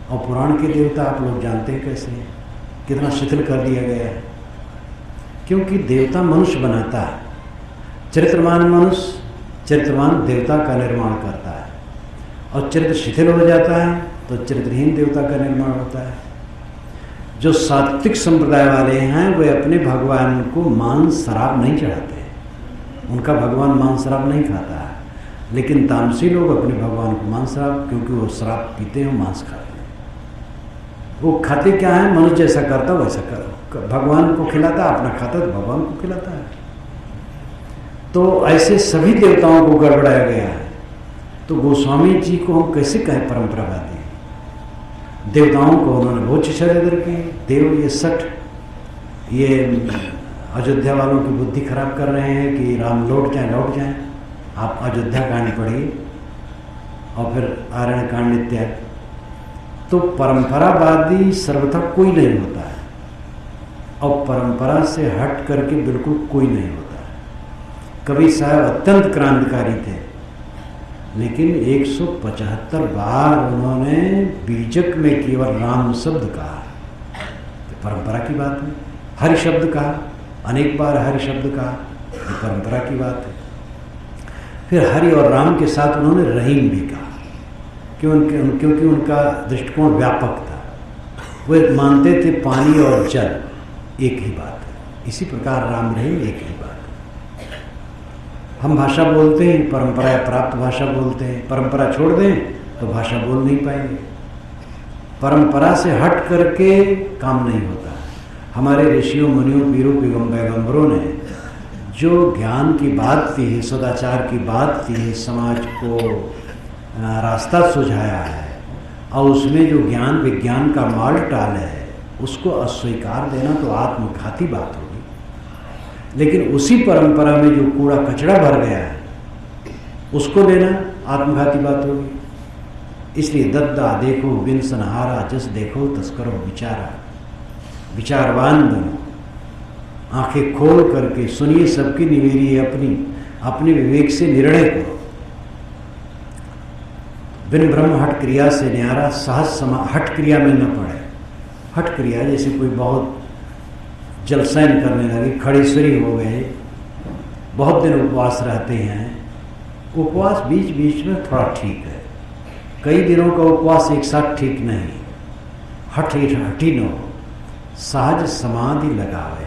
A: और पुराण के देवता आप लोग जानते हैं कैसे हैं, कितना शिथिल कर दिया गया है, क्योंकि देवता मनुष्य बनाता है। चरित्रवान मनुष्य चरित्रवान देवता का निर्माण करता है, और चरित्र शिथिल हो जाता है तो चरित्रहीन देवता का निर्माण होता है। जो सात्विक संप्रदाय वाले हैं वे अपने भगवान को मांस शराब नहीं चढ़ाते, उनका भगवान मांस शराब नहीं खाता है। लेकिन तामसी लोग अपने भगवान को मांस शराब, क्योंकि वो शराब पीते हैं, मांस खाते हैं। वो खाते क्या है, मनुष्य जैसा करता वैसा करो, भगवान को खिलाता, अपना खाता तो भगवान को खिलाता है। तो ऐसे सभी देवताओं को गड़बड़ाया गया है। तो गोस्वामी जी को हम कैसे कहें परंपरावादी, देवताओं को उन्होंने बहुत शिक्षा दे रखी। देव ये सठ, ये अयोध्या वालों की बुद्धि खराब कर रहे हैं कि राम लौट जाएं। आप अयोध्या कांड पढ़िए और फिर आरण्य कांड इत्यादि। तो परंपरावादी सर्वथा कोई नहीं होता है, और परंपरा से हट करके बिल्कुल कोई नहीं होता है। कबीर साहब अत्यंत क्रांतिकारी थे, लेकिन 175 बार उन्होंने बीजक में केवल राम शब्द कहा। तो परंपरा की बात है। हरि शब्द कहा, अनेक बार हरि शब्द कहा, ये परंपरा की बात है। फिर हरि और राम के साथ उन्होंने रहीम भी कहा, क्योंकि उनका दृष्टिकोण व्यापक था। वे मानते थे पानी और जल एक ही बात है, इसी प्रकार राम रहीम एक ही बात है। हम भाषा बोलते हैं, परंपरा प्राप्त भाषा बोलते हैं, परंपरा छोड़ दें तो भाषा बोल नहीं पाएंगे। परंपरा से हट करके काम नहीं होता। हमारे ऋषियों मुनियों पीरों पैगंबरों ने जो ज्ञान की बात की है, सदाचार की बात की है, समाज को रास्ता सुझाया है, और उसमें जो ज्ञान विज्ञान का माल टाल है उसको अस्वीकार देना तो आत्मघाती बात होगी। लेकिन उसी परंपरा में जो कूड़ा कचरा भर गया है उसको लेना आत्मघाती बात होगी। इसलिए दद्दा देखो बिन सनहारा, जस देखो तस्करो विचारा। विचारवान बनो, आंखें खोल करके सुनिए, सबकी निवेरिए अपने विवेक से निर्णय करो। बिन ब्रह्म हट क्रिया से न्यारा, सहज समा हट क्रिया में न पड़े। हट क्रिया जैसे कोई बहुत जलसैन करने लगे, खड़ेश्वरी हो गए, बहुत दिन उपवास रहते हैं। उपवास बीच बीच में थोड़ा ठीक है, कई दिनों का उपवास एक साथ ठीक नहीं। हठी न हो, सहज समाधि लगावे,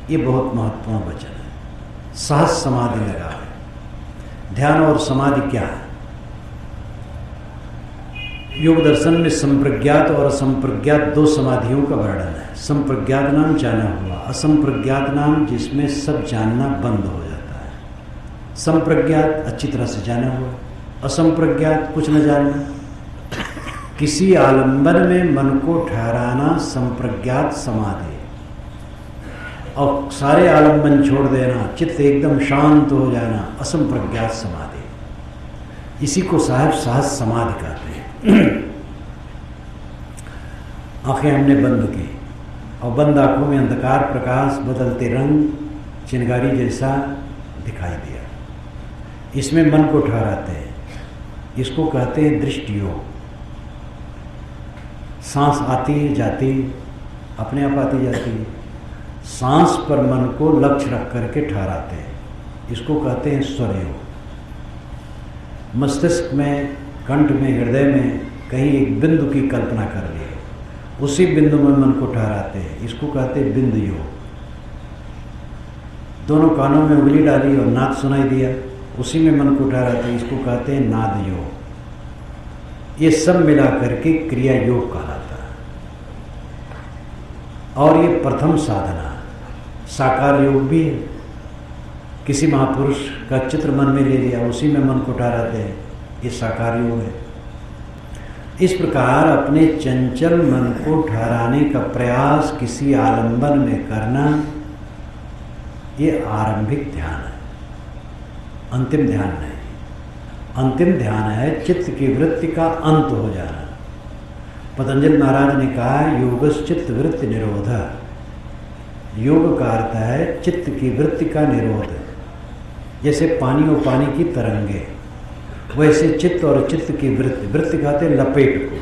A: ये बहुत महत्वपूर्ण वचन है। सहज समाधि लगावे। ध्यान और समाधि क्या है? योग दर्शन में संप्रज्ञात और असंप्रज्ञात दो समाधियों का वर्णन है। संप्रज्ञात नाम जाना हुआ, असंप्रज्ञात नाम जिसमें सब जानना बंद हो जाता है। संप्रज्ञात अच्छी तरह से जाना हुआ, असंप्रज्ञात कुछ न जानना। किसी आलंबन में मन को ठहराना संप्रज्ञात समाधि, और सारे आलंबन छोड़ देना, चित्त एकदम शांत हो जाना, असंप्रज्ञात समाधि। इसी को साहब सहज समाधि कहते हैं। आंखें हमने बंद की और बंद आंखों में अंधकार प्रकाश बदलते रंग चिनगारी जैसा दिखाई दिया। इसमें मन को ठहराते हैं, इसको कहते हैं दृष्टि योग। सांस आती है जाती, अपने आप आती जाती है। सांस पर मन को लक्ष्य रख करके ठहराते हैं, इसको कहते हैं स्वर योग। मस्तिष्क में, कंठ में, हृदय में कहीं एक बिंदु की कल्पना कर ली, उसी बिंदु में मन को ठहराते हैं, इसको कहते हैं बिंदु योग। दोनों कानों में उंगली डाली और नाद सुनाई दिया, उसी में मन को उठा रहा था। इसको कहते हैं नाद योग। ये सब मिला करके क्रिया योग कहलाता है। और ये प्रथम साधना। साकार योग भी है। किसी महापुरुष का चित्र मन में ले लिया, उसी में मन को उठा रहते हैं, ये साकार योग है। इस प्रकार अपने चंचल मन को ठहराने का प्रयास किसी आलंबन में करना, ये आरंभिक ध्यान है, अंतिम ध्यान नहीं। अंतिम ध्यान है चित्त की वृत्ति का अंत हो जाना। पतंजलि महाराज ने कहा योगस् चित्त वृत्ति निरोध। योग का अर्थ है चित्त की वृत्ति का निरोध। जैसे पानी और पानी की तरंगे, वैसे चित्त और चित्त की वृत्ति, वृत्ति कहते हैं लपेट को।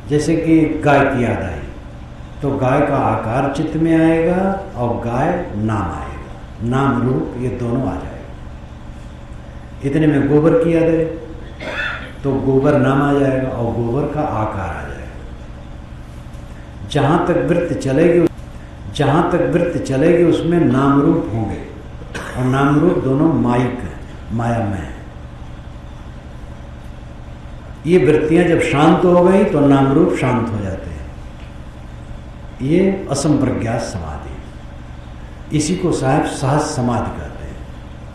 A: जैसे कि गाय की याद आई तो गाय का आकार चित्त में आएगा और गाय नाम आएगा, नाम रूप ये दोनों आ जाएगा। इतने में गोबर की याद है तो गोबर नाम आ जाएगा और गोबर का आकार आ जाएगा। जहाँ तक वृत्ति चलेगी उसमें नाम रूप होंगे और नाम रूप दोनों माइक है, मायामय है। ये वृत्तियां जब शांत हो गई तो नाम रूप शांत हो जाते हैं। ये असंप्रज्ञात समाधि। इसी को साहब सहज समाधि कहते हैं।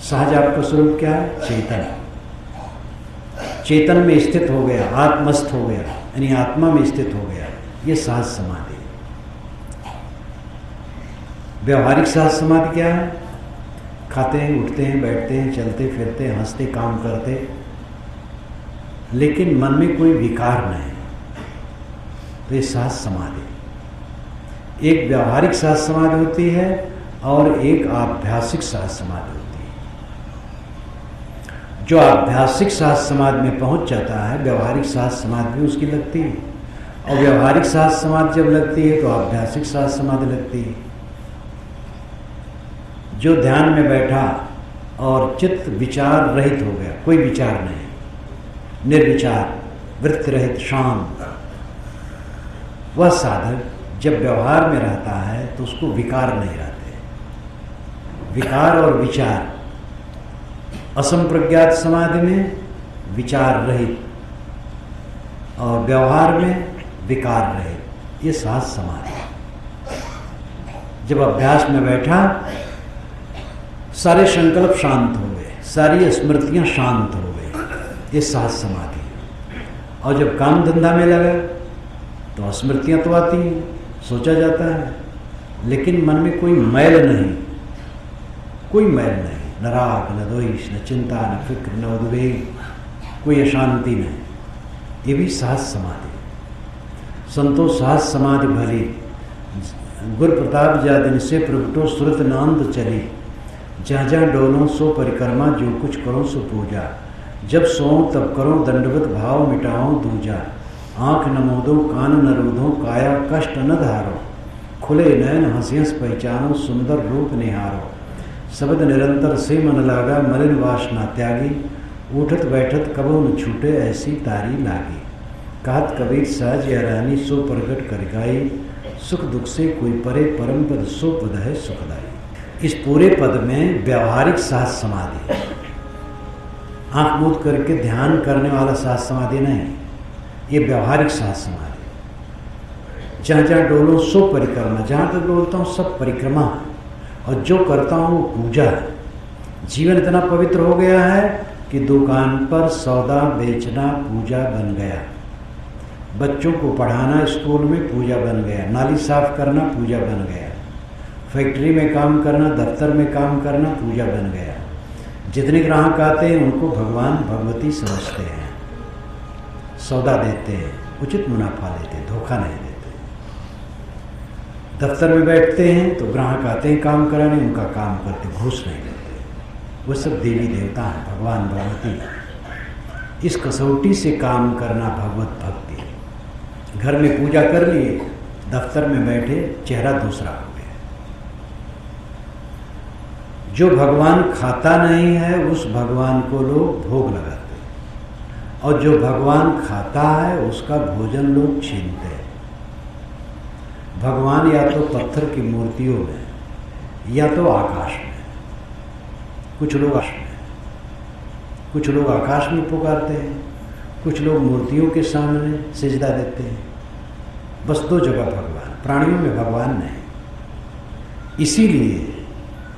A: सहज आपका स्वरूप क्या है? चेतन। चेतन में स्थित हो गया, आत्मस्थ हो गया, यानी आत्मा में स्थित हो गया, ये सहज समाधि। व्यवहारिक सहज समाधि क्या है? खाते हैं, उठते हैं, बैठते हैं, चलते फिरते, हंसते, काम करते, लेकिन मन में कोई विकार नहीं, तो ये सहज समाधि। एक व्यवहारिक सहज समाधि होती है और एक आध्यात्मिक सहज समाधि होती है। जो आध्यात्मिक सहज समाधि में पहुंच जाता है, व्यवहारिक सहज समाधि भी उसकी लगती है, और व्यवहारिक सहज समाधि जब लगती है तो आध्यात्मिक सहज समाधि लगती है। जो ध्यान में बैठा और चित्त विचार रहित हो गया, कोई विचार नहीं, निर्विचार, वृत्ति रहित, शांत, वह साधक जब व्यवहार में रहता है तो उसको विकार नहीं रहते। विकार और विचार, असंप्रज्ञात समाधि में विचार रहित और व्यवहार में विकार रहित, ये सहज समाधि। जब अभ्यास में बैठा, सारे संकल्प शांत हो गए, सारी स्मृतियां शांत हो गई, ये सहज समाधि। और जब काम धंधा में लगा तो स्मृतियां तो आती हैं, सोचा जाता है, लेकिन मन में कोई मैल नहीं, कोई मैल नहीं, न राग, न द्वेष, न चिंता, न फिक्र, न उद्वेग, कोई अशांति नहीं। ये भी सहज समाधि। संतोष सहज समाधि भली, गुरु प्रताप जा दिन से प्रगटो सुरत नांद चली, जहाँ जहाँ डोलो सो परिक्रमा, जो कुछ करो सो पूजा, जब सोऊं तब करो दंडवत भाव मिटाओ दूजा, आँख न मोदो कान न रोधो, काया कष्ट न धारो, खुले नयन हंसियंस पहचानो, सुंदर रूप निहारो, शब्द निरंतर से मन लागा, मलिन वासना त्यागी, उठत बैठत कबो न छूटे, ऐसी तारी लागी, कहत कबीर सहज यह रानी, सो प्रगट कर गाई, सुख दुख से कोई परे, परम पद सो पद है सुखदाई। इस पूरे पद में व्यवहारिक सहज समाधि, आंख मूंद करके ध्यान करने वाला सहज समाधि नहीं, ये व्यवहारिक सहज समाधि। जहाँ जहाँ डोलो सो परिक्रमा, जहाँ तक डोलता हूँ सब परिक्रमा है, और जो करता हूँ वो पूजा है। जीवन इतना पवित्र हो गया है कि दुकान पर सौदा बेचना पूजा बन गया, बच्चों को पढ़ाना स्कूल में पूजा बन गया, नाली साफ करना पूजा बन गया, फैक्ट्री में काम करना, दफ्तर में काम करना पूजा बन गया। जितने ग्राहक आते हैं उनको भगवान भगवती समझते हैं, सौदा देते हैं, उचित मुनाफा लेते हैं, धोखा नहीं देते। दफ्तर में बैठते हैं तो ग्राहक आते हैं काम कराने, उनका काम करते, घूस नहीं लेते। वो सब देवी देवता हैं, भगवान भगवती। इस कसौटी से काम करना भगवत भक्ति। घर में पूजा कर लिए, दफ्तर में बैठे चेहरा दूसरा हो गया। जो भगवान खाता नहीं है उस भगवान को लोग भोग लगाते हैं, और जो भगवान खाता है उसका भोजन लोग छीनते हैं। भगवान या तो पत्थर की मूर्तियों में या तो आकाश में, कुछ लोग कुछ लोग आकाश में पुकारते हैं, कुछ लोग मूर्तियों के सामने सिजदा देते हैं। बस दो जगह भगवान, प्राणियों में भगवान नहीं। इसीलिए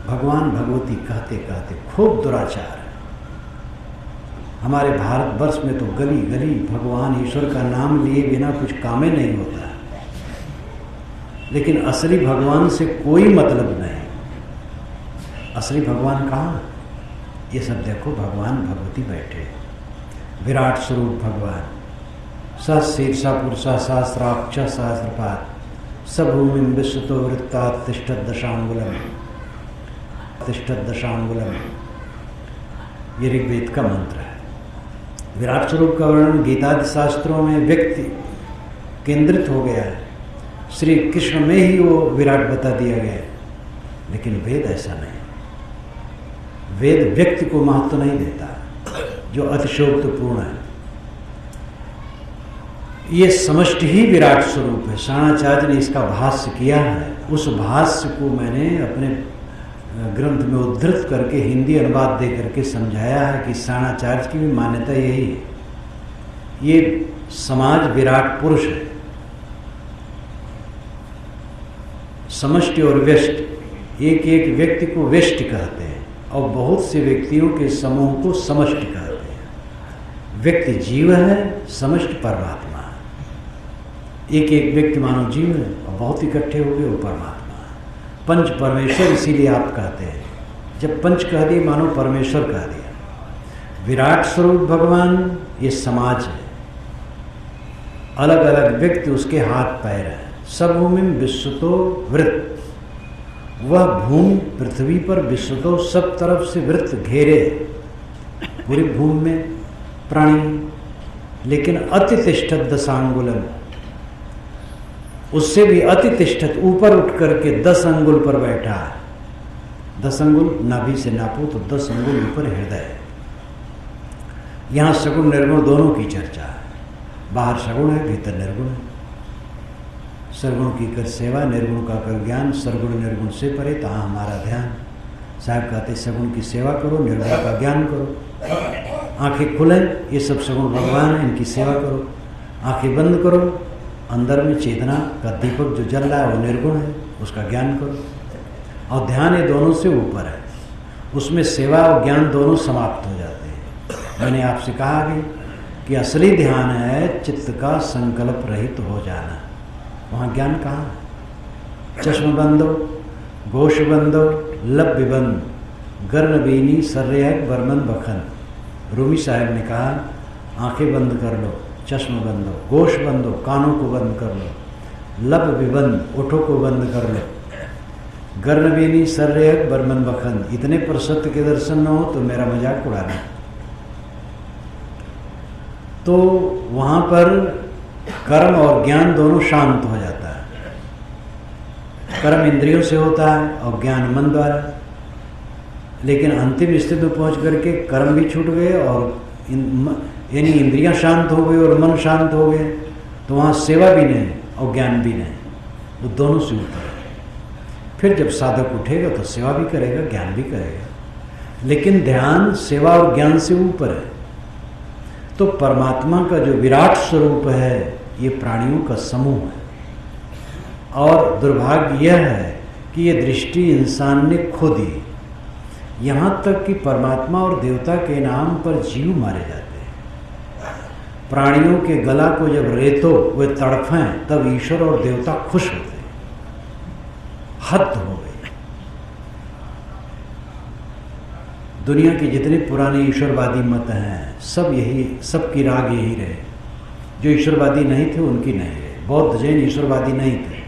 A: भगवान भगवती कहते कहते खूब दुराचार है। हमारे भारतवर्ष में तो गली गली भगवान ईश्वर का नाम लिए बिना कुछ काम ही नहीं होता, लेकिन असली भगवान से कोई मतलब नहीं। असली भगवान कहाँ? ये सब देखो, भगवान भगवती बैठे, विराट स्वरूप भगवान। शीर्षा पुरुषा सहस्राक्ष सहस्रपाद सभूमिं विश्वतो वृत्तात् तिष्ठत् दशांगुलम। ये ऋग्वेद का मंत्र है। विराट स्वरूप का वर्णन गीतादि शास्त्रों में व्यक्ति केंद्रित हो गया है। श्री कृष्ण में ही वो विराट बता दिया गया है, लेकिन वेद ऐसा नहीं। वेद व्यक्ति को महत्व नहीं देता, जो अतिशयोक्तपूर्ण है। ये समष्टि ही विराट स्वरूप है। शाणाचार्य ने इसका भाष्य किया है। उस भाष्य को मैंने अपने ग्रंथ में उद्धृत करके हिंदी अनुवाद दे करके समझाया है कि शाणाचार्य की भी मान्यता यही है। ये समाज विराट पुरुष है। समष्टि और व्यष्टि, एक एक व्यक्ति को व्यष्टि कहते हैं और बहुत से व्यक्तियों के समूह को समष्टि कहते हैं। व्यक्ति जीव है, समष्टि परमात्मा है। एक एक व्यक्ति मानव जीव है और बहुत इकट्ठे हो गए वो परमात्मा है। पंच परमेश्वर इसीलिए आप कहते हैं। जब पंच कह दिए मानो परमेश्वर कह दिया। विराट स्वरूप भगवान ये समाज है। अलग अलग व्यक्ति उसके हाथ पैर है। सभूमिं विश्वतो वृत्त, वह भूमि पृथ्वी पर विश्वतो सब तरफ से वृत्त घेरे, पूरी भूमि में प्राणी, लेकिन अतितिष्ठत दशांगुलम, उससे भी अतितिष्ठत ऊपर उठ करके 10 अंगुल पर बैठा है। 10 अंगुल नाभि से नापो तो 10 अंगुल ऊपर हृदय। यहाँ सगुण निर्गुण दोनों की चर्चा है। बाहर सगुण है, भीतर निर्गुण है। सरगुण की कर सेवा, निर्गुण का कर ज्ञान, सरगुण निर्गुण से परे तहाँ हमारा ध्यान। साहब कहते सगुण की सेवा करो, निर्गुण का ज्ञान करो। आंखें खुलें, ये सब सगुण भगवान है, इनकी सेवा करो। आंखें बंद करो, अंदर में चेतना का दीपक जो जल रहा है वो निर्गुण है, उसका ज्ञान करो। और ध्यान ये दोनों से ऊपर है, उसमें सेवा और ज्ञान दोनों समाप्त हो जाते हैं। मैंने आपसे कहा कि असली ध्यान है चित्त का संकल्प रहित हो जाना। वहाँ ज्ञान कहाँ? चश्म बंदो, गोश बंदो, लब विबंद, गर्नबीनी सर्रेक बर्मन बखन। रूमी साहब ने कहा आंखें बंद कर लो, चश्म बंद हो, गोश बंद हो, कानों को बंद कर लो, लब विबंद, ओठों को बंद कर लो, गर्नबीनी सर्रेक बर्मन बखन। इतने पर सत्य के दर्शन न हो तो मेरा मजाक उड़ाना। तो वहाँ पर कर्म और ज्ञान दोनों शांत हो जाता है। कर्म इंद्रियों से होता है और ज्ञान मन द्वारा। लेकिन अंतिम स्थिति में पहुँच करके कर्म भी छूट गए और यानी इंद्रियां शांत हो गई और मन शांत हो गए, तो वहाँ सेवा भी नहीं और ज्ञान भी नहीं, वो दोनों से ऊपर है। फिर जब साधक उठेगा तो सेवा भी करेगा, ज्ञान भी करेगा। लेकिन ध्यान सेवा और ज्ञान से ऊपर है। तो परमात्मा का जो विराट स्वरूप है ये प्राणियों का समूह है। और दुर्भाग्य यह है कि ये दृष्टि इंसान ने खो दी। यहाँ तक कि परमात्मा और देवता के नाम पर जीव मारे जाते हैं। प्राणियों के गला को जब रेतो वे तड़फें तब ईश्वर और देवता खुश होते हैं। हद हो गई। दुनिया के जितने पुराने ईश्वरवादी मत हैं सब यही, सबकी राग यही रहे। जो ईश्वरवादी नहीं थे उनकी नहीं रहे। बौद्ध जैन ईश्वरवादी नहीं थे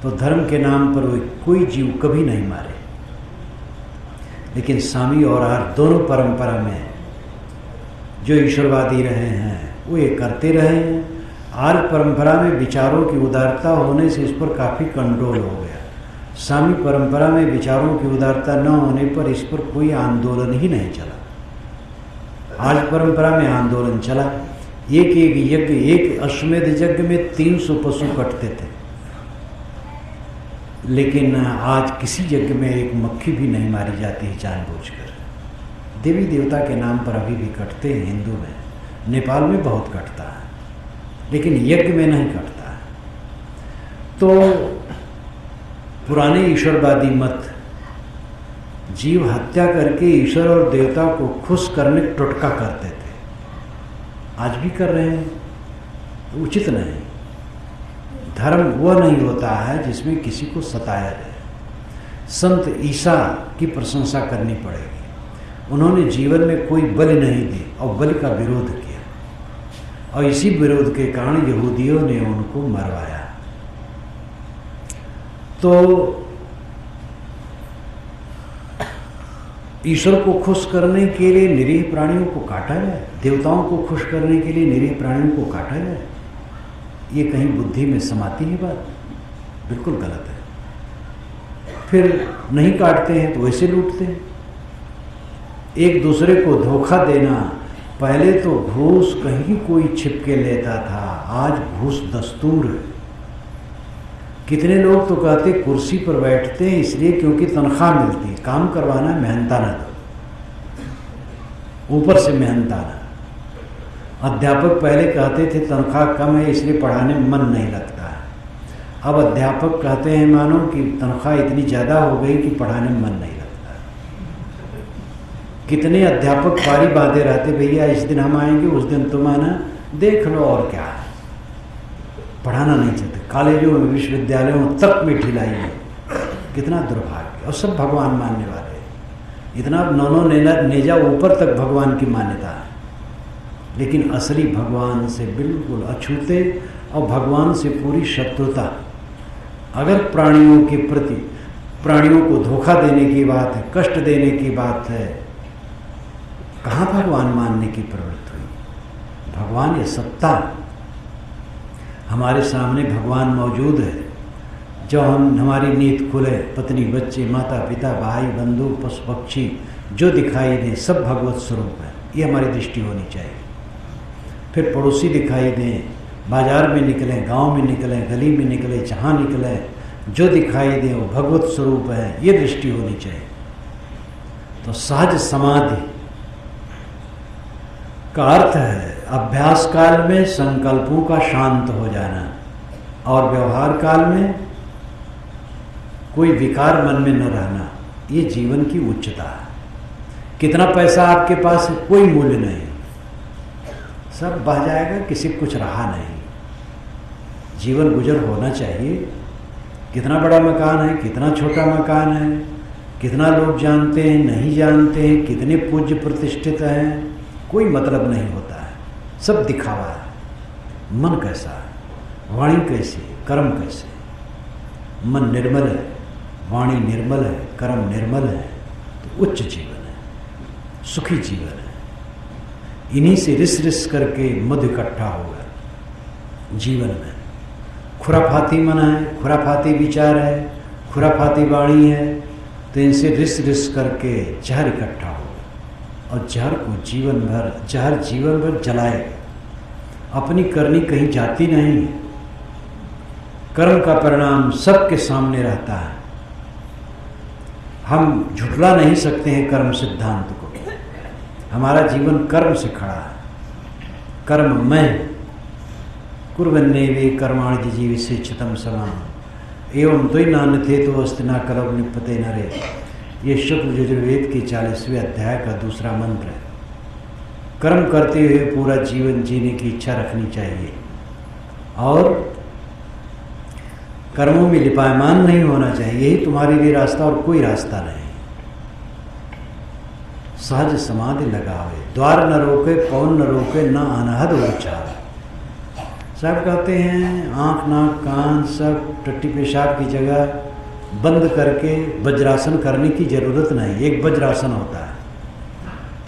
A: तो धर्म के नाम पर वे कोई जीव कभी नहीं मारे। लेकिन स्वामी और आर्य दोनों परंपरा में जो ईश्वरवादी रहे हैं वो ये करते रहे हैं। आर्य परंपरा में विचारों की उदारता होने से इस पर काफ़ी कंट्रोल हो गया। स्वामी परंपरा में विचारों की उदारता न होने पर इस पर कोई आंदोलन ही नहीं चला। आज परंपरा में आंदोलन चला। एक एक यज्ञ, एक अश्वमेध यज्ञ में 300 पशु कटते थे। लेकिन आज किसी यज्ञ में एक मक्खी भी नहीं मारी जाती है जानबूझकर। देवी देवता के नाम पर अभी भी कटते हैं हिंदू में, नेपाल में बहुत कटता है, लेकिन यज्ञ में नहीं कटता है। तो पुराने ईश्वरवादी मत जीव हत्या करके ईश्वर और देवता को खुश करने टुटका करते थे, आज भी कर रहे हैं, तो उचित नहीं। धर्म वह नहीं होता है जिसमें किसी को सताया जाए। संत ईसा की प्रशंसा करनी पड़ेगी। उन्होंने जीवन में कोई बलि नहीं दी और बलि का विरोध किया, और इसी विरोध के कारण यहूदियों ने उनको मरवाया। तो ईश्वर को खुश करने के लिए निरीह प्राणियों को काटा जाए, देवताओं को खुश करने के लिए निरीह प्राणियों को काटा जाए, ये कहीं बुद्धि में समाती है बात? बिल्कुल गलत है। फिर नहीं काटते हैं तो वैसे लूटते हैं। एक दूसरे को धोखा देना, पहले तो घूस कहीं कोई छिपके लेता था, आज घूस दस्तूर है। कितने लोग तो कहते कुर्सी पर बैठते हैं इसलिए क्योंकि तनख्वाह मिलती है, काम करवाना है, मेहनताना दो, ऊपर से मेहनताना। अध्यापक पहले कहते थे तनख्वाह कम है इसलिए पढ़ाने में मन नहीं लगता है, अब अध्यापक कहते हैं मानो कि तनख्वाह इतनी ज़्यादा हो गई कि पढ़ाने में मन नहीं लगता है। कितने अध्यापक पारी बांधे रहते, भैया इस दिन हम आएंगे उस दिन तुम आना, देख लो और क्या है, पढ़ाना नहीं चाहते। कॉलेजों में विश्वविद्यालयों तक में ढिलाई है, कितना दुर्भाग्य। और सब भगवान मानने वाले, इतना नौनो नेजा ऊपर तक भगवान की मान्यता है, लेकिन असली भगवान से बिल्कुल अछूते और भगवान से पूरी शत्रुता। अगर प्राणियों के प्रति, प्राणियों को धोखा देने की बात है, कष्ट देने की बात है, कहाँ भगवान मानने की प्रवृत्ति हुई? भगवान ये सत्ता, हमारे सामने भगवान मौजूद है। जो हमारी नींद खुले, पत्नी बच्चे माता पिता भाई बंधु पशु पक्षी जो दिखाई दे सब भगवत स्वरूप है, ये हमारी दृष्टि होनी चाहिए। फिर पड़ोसी दिखाई दें, बाजार में निकलें, गांव में निकलें, गली में निकलें, जहाँ निकलें, जो दिखाई दे वो भगवत स्वरूप है, ये दृष्टि होनी चाहिए। तो सहज समाधि का अर्थ है अभ्यास काल में संकल्पों का शांत हो जाना, और व्यवहार काल में कोई विकार मन में न रहना। ये जीवन की उच्चता है। कितना पैसा आपके पास है, कोई मूल्य नहीं, सब बह जाएगा, किसी कुछ रहा नहीं। जीवन गुजर होना चाहिए। कितना बड़ा मकान है, कितना छोटा मकान है, कितना लोग जानते हैं नहीं जानते हैं, कितने पूज्य प्रतिष्ठित हैं, कोई मतलब नहीं होता है, सब दिखावा है। मन कैसा है, वाणी कैसी, कर्म कैसे। मन निर्मल है, वाणी निर्मल है, कर्म निर्मल है, तो उच्च जीवन है, सुखी जीवन है। इन्हीं से रिस रिस करके मधु इकट्ठा होगा जीवन में। खुराफाती मन है, खुराफाती विचार है, खुराफाती वाणी है, तो इनसे रिस रिस करके जहर इकट्ठा होगा, और जहर को जीवन भर, जहर जीवन भर जलाएगा। अपनी करनी कहीं जाती नहीं है। कर्म का परिणाम सबके सामने रहता है। हम झुठला नहीं सकते हैं कर्म सिद्धांत को। हमारा जीवन कर्म से खड़ा है। कर्म में कुर्वन्नेवे कर्माणि जीविषेच्छितं समाम एवं द्वै नान्यथे तो अस्ति न कलौ निपते नरे। ये शुक्ल यजुर्वेद के 40वें अध्याय का दूसरा मंत्र है। कर्म करते हुए पूरा जीवन जीने की इच्छा रखनी चाहिए, और कर्मों में लिपायमान नहीं होना चाहिए। यही तुम्हारे लिए रास्ता, और कोई रास्ता नहीं। सहज समाधि लगावे, द्वार न रोके, पवन न रोके, न अनहद उछावे। सब कहते हैं आँख नाक कान सब टट्टी पेशाब की जगह बंद करके वज्रासन करने की जरूरत नहीं। एक वज्रासन होता है,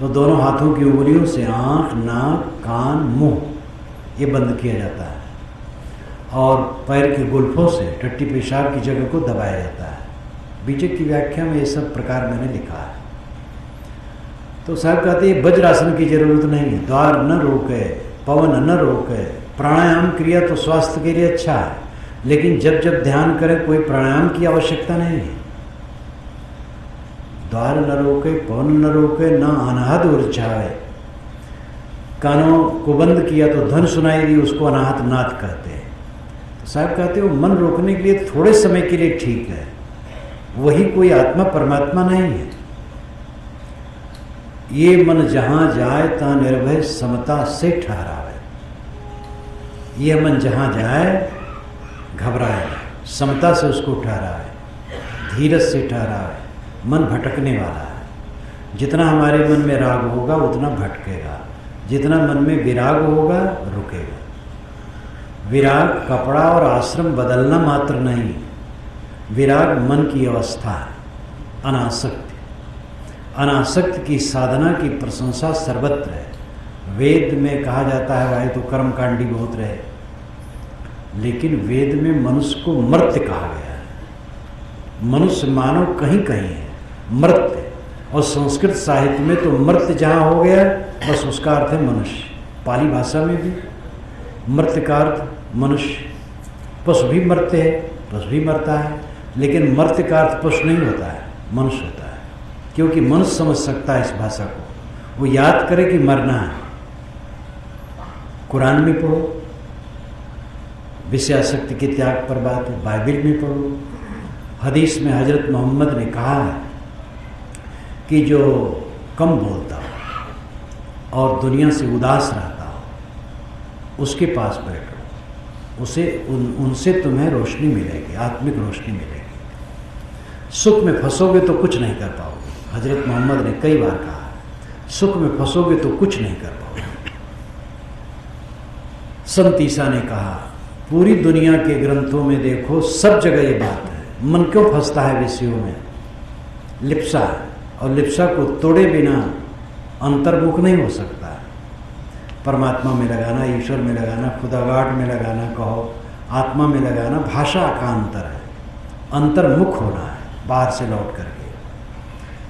A: तो दोनों हाथों की उंगलियों से आँख नाक कान मुंह ये बंद किया जाता है, और पैर के गुल्फों से टट्टी पेशाब की जगह को दबाया जाता है। बीजक की व्याख्या में ये सब प्रकार मैंने लिखा है। तो साहब कहते हैं वज्रासन की जरूरत नहीं है। द्वार न रोके, पवन न रोके। प्राणायाम क्रिया तो स्वास्थ्य के लिए अच्छा है, लेकिन जब जब ध्यान करें कोई प्राणायाम की आवश्यकता नहीं है। द्वार न रोके, पवन न रोके, न अनाहत उर्जावे। कानों को बंद किया तो धन सुनाई दी, उसको अनाहत नाद कहते हैं। तो साहब कहते हो मन रोकने के लिए थोड़े समय के लिए ठीक है, वही कोई आत्मा परमात्मा नहीं है। ये मन जहां जाए ता निर्भय समता से ठहरावे। ये मन जहां जाए घबराए, समता से उसको ठहरावे, धीरज से ठहरावे। मन भटकने वाला है। जितना हमारे मन में राग होगा उतना भटकेगा, जितना मन में विराग होगा रुकेगा। विराग कपड़ा और आश्रम बदलना मात्र नहीं, विराग मन की अवस्था है। अनासक्ति, अनासक्त की साधना की प्रशंसा सर्वत्र है। वेद में कहा जाता है भाई तो कर्मकांडी बहुत रहे, लेकिन वेद में मनुष्य को मर्त्य कहा गया है। मनुष्य मानव कहीं कहीं है, मर्त्य। और संस्कृत साहित्य में तो मर्त्य जहाँ हो गया बस उसका अर्थ है मनुष्य। पाली भाषा में भी मर्त्य का अर्थ मनुष्य। पशु भी मरते हैं, पशु भी मरता है, लेकिन मर्त्य का अर्थ पशु नहीं होता है, मनुष्य होता है। क्योंकि मनुष्य समझ सकता है इस भाषा को, वो याद करे कि मरना है। कुरान में पढ़ो, विषयासक्ति के त्याग पर बात है। बाइबिल में पढ़ो, हदीस में हजरत मोहम्मद ने कहा है कि जो कम बोलता हो और दुनिया से उदास रहता हो उसके पास बैठो, उसे उनसे तुम्हें रोशनी मिलेगी, आत्मिक रोशनी मिलेगी। सुख में फंसोगे तो कुछ नहीं कर पाओगे। हजरत मोहम्मद ने कई बार कहा, सुख में फंसोगे तो कुछ नहीं कर पाओगे। संत ईसा ने कहा, पूरी दुनिया के ग्रंथों में देखो, सब जगह ये बात है। मन क्यों फंसता है विषयों में? लिप्सा है, और लिप्सा को तोड़े बिना अंतर्मुख नहीं हो सकता। परमात्मा में लगाना, ईश्वर में लगाना, खुदागाट में लगाना, कहो आत्मा में लगाना, भाषा का अंतर है। अंतर्मुख होना है बाहर से लौट करके।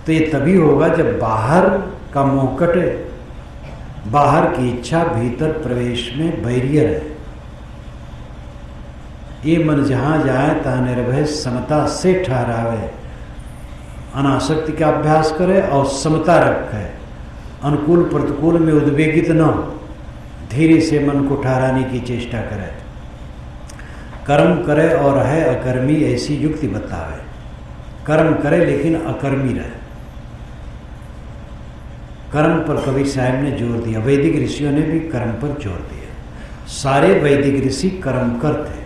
A: तो ये तभी होगा जब बाहर का मोह कटे, बाहर की इच्छा भीतर प्रवेश में बैरियर है। ये मन जहाँ जाए तहाँ निर्भय समता से ठहरावे। अनासक्ति का अभ्यास करे और समता रखे, अनुकूल प्रतिकूल में उद्वेगित न हो, धीरे से मन को ठहराने की चेष्टा करे। कर्म करे और है अकर्मी ऐसी युक्ति बतावे। कर्म करे लेकिन अकर्मी रहे। कर्म पर कबीर साहब ने जोर दिया, वैदिक ऋषियों ने भी कर्म पर जोर दिया। सारे वैदिक ऋषि कर्म करते,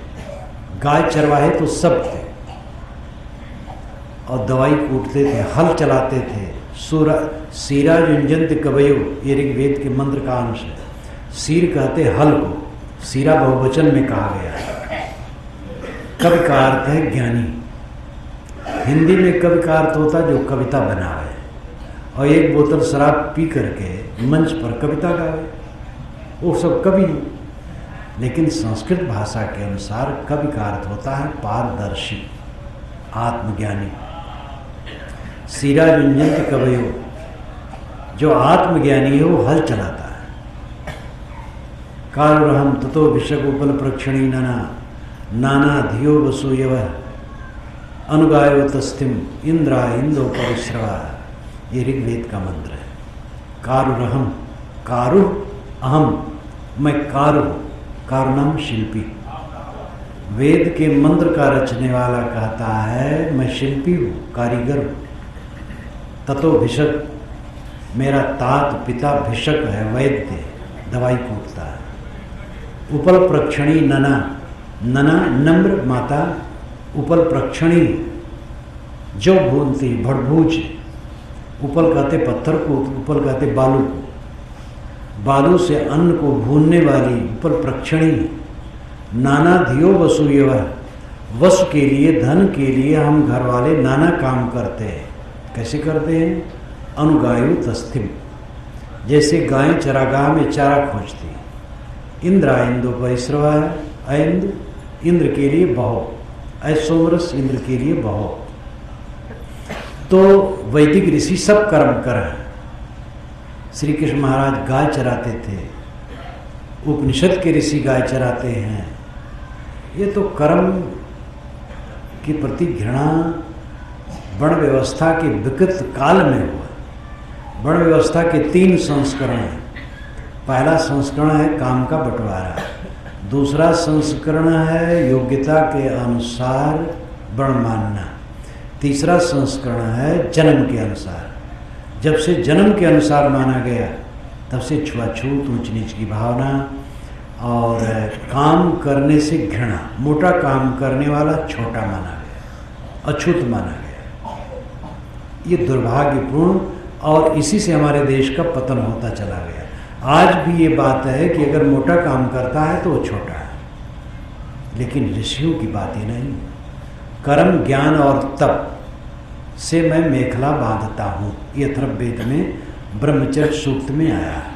A: गाय चरवाहे तो सब थे, और दवाई कूटते थे, हल चलाते थे। सीरा युंजंत कवयो, ये ऋग्वेद के मंत्र का अंश है। सीर कहते हल को, सीरा बहुवचन में कहा गया है। कवि का अर्थ है ज्ञानी। हिंदी में कवि का अर्थ होता है जो कविता बनावे, और एक बोतल शराब पी करके मंच पर कविता गावे, वो सब कवि। लेकिन संस्कृत भाषा के अनुसार कवि का अर्थ होता है पारदर्शी, आत्मज्ञानी। सीरा युंजंत कवयो, जो आत्मज्ञानी है वो हल चलाता है। कारुरहम ततो विषग उपल प्रक्षणी नाना नाना धियो वसूयव अनुगायो तस्तिम इंद्रा इंदो परिश्रवा, ये ऋग्वेद का मंत्र है। कारुरहम, कारु अहम, मैं कारू, कारुणम शिल्पी। वेद के मंत्र का रचने वाला कहता है मैं शिल्पी हूँ, कारीगर हूँ। ततो भिषक, मेरा तात पिता भिषक है, वैद्य, दवाई कूटता है। उपल प्रक्षणी नना, नना नम्र माता, उपल प्रक्षणी जो भूनती, भड़भूज। उपल कहते पत्थर को, उपल कहते बालू को। बालू से अन्न को भूनने वाली उपल प्रक्षणी। नाना धियो वसूयव, वसु के लिए, धन के लिए हम घर वाले नाना काम करते हैं। कैसे करते हैं? अनुगायु तस्थिम, जैसे गाय चरागाह में चारा खोजती। इंद्रा इंदु परिश्रवा, इंद्र, इंद्र के लिए बहो, ऐसोमरस, इंद्र के लिए बहो। तो वैदिक ऋषि सब कर्म कर हैं। श्री कृष्ण महाराज गाय चराते थे, उपनिषद के ऋषि गाय चराते हैं, ये तो कर्म के प्रति घृणा वर्ण व्यवस्था के विकृत काल में हुआ। वर्ण व्यवस्था के 3 संस्करण हैं। पहला संस्करण है काम का बंटवारा, दूसरा संस्करण है योग्यता के अनुसार वर्ण मानना, तीसरा संस्करण है जन्म के अनुसार। जब से जन्म के अनुसार माना गया तब से छुआछूत, ऊंच नीच की भावना और काम करने से घृणा, मोटा काम करने वाला छोटा माना गया, अछूत माना गया। ये दुर्भाग्यपूर्ण, और इसी से हमारे देश का पतन होता चला गया। आज भी ये बात है कि अगर मोटा काम करता है तो वो छोटा है, लेकिन ऋषियों की बात ही नहीं। कर्म, ज्ञान और तप से मैं मेखला बांधता हूँ, ये अथर्ववेद में ब्रह्मचर्य सूक्त में आया है।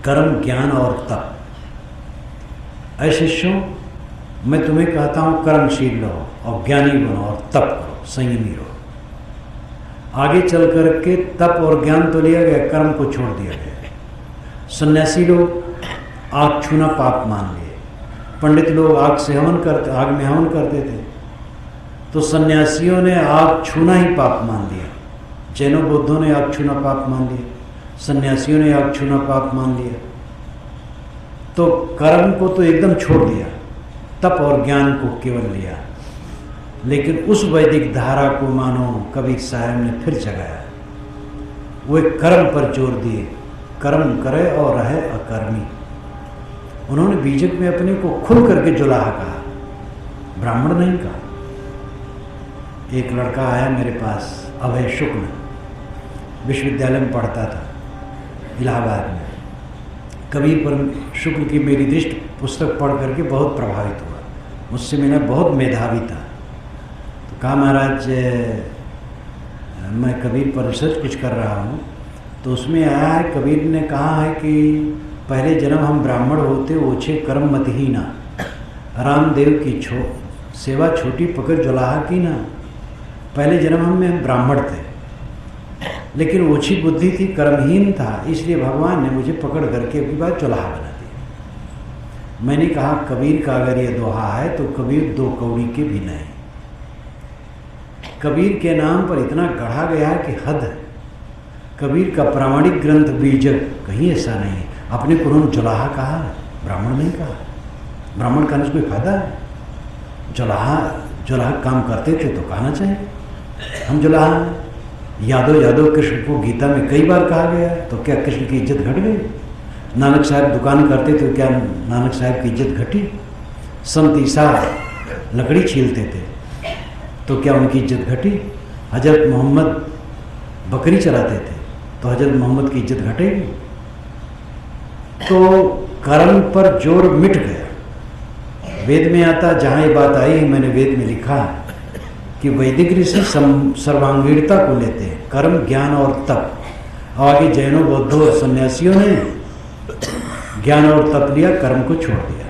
A: कर्म, ज्ञान और तप। ऐ शिष्यों, मैं तुम्हें कहता हूँ कर्मशील रहो और ज्ञानी बनो और तप करो, संयमी रहो। आगे चल करके तप और ज्ञान तो लिया गया, कर्म को छोड़ दिया गया। सन्यासी लोग आग छूना पाप मान लिए, पंडित लोग आग में हवन करते थे, तो सन्यासियों ने आग छूना ही पाप मान लिया। जैनों बौद्धों ने आग छूना पाप मान लिया, सन्यासियों ने आग छूना पाप मान लिया। तो कर्म को तो एकदम छोड़ दिया, तप और ज्ञान को केवल लिया। लेकिन उस वैदिक धारा को मानो कबीर साहब ने फिर जगाया। वो एक कर्म पर जोर दिए, कर्म करे और रहे अकर्मी। उन्होंने बीजक में अपने को खुल करके जुलाहा कहा, ब्राह्मण नहीं कहा। एक लड़का आया मेरे पास, अभय शुक्ल, विश्वविद्यालय में पढ़ता था इलाहाबाद में। कबीर पर शुक्ल की मेरी दृष्टि पुस्तक पढ़ करके बहुत प्रभावित हुआ, मुझसे मिला, बहुत मेधावी था। तो कहा महाराज मैं कबीर पर रिसर्च कुछ कर रहा हूँ, तो उसमें आया है, कबीर ने कहा है कि पहले जन्म हम ब्राह्मण होते ओछे कर्म मत ही ना, रामदेव की सेवा छोटी पकड़ जुलाहा की ना। पहले जन्म हम ब्राह्मण थे, लेकिन ओछी बुद्धि थी, कर्महीन था, इसलिए भगवान ने मुझे पकड़ करके अपनी बात जुलाहा बना दिया। मैंने कहा कबीर का अगर ये दोहा है तो कबीर 2 कौड़ी के भी नहीं। कबीर के नाम पर इतना गढ़ा गया है कि हद है। कबीर का प्रामाणिक ग्रंथ बीजक कहीं ऐसा नहीं है। अपने को उन्होंने जुलाहा कहा है, ब्राह्मण नहीं कहा। ब्राह्मण कहने से कोई फायदा है? जुलाहा काम करते थे तो कहना चाहिए हम जुलाहा हैं। यादव कृष्ण को गीता में कई बार कहा गया है, तो क्या कृष्ण की इज्जत घट गई? नानक साहब दुकान करते थे, क्या नानक साहब की इज्जत घटी? संत ईसा लकड़ी छीलते थे, तो क्या उनकी इज्जत घटी? हजरत मोहम्मद बकरी चराते थे, तो हजरत मोहम्मद की इज्जत घटेगी? तो कर्म पर जोर मिट गया। वेद में आता, जहाँ ये बात आई, मैंने वेद में लिखा कि वैदिक ऋषि सर्वांगीणता को लेते हैं, कर्म, ज्ञान और तप। आगे जैनों, बौद्धों और सन्यासियों ने ज्ञान और तप लिया, कर्म को छोड़ दिया।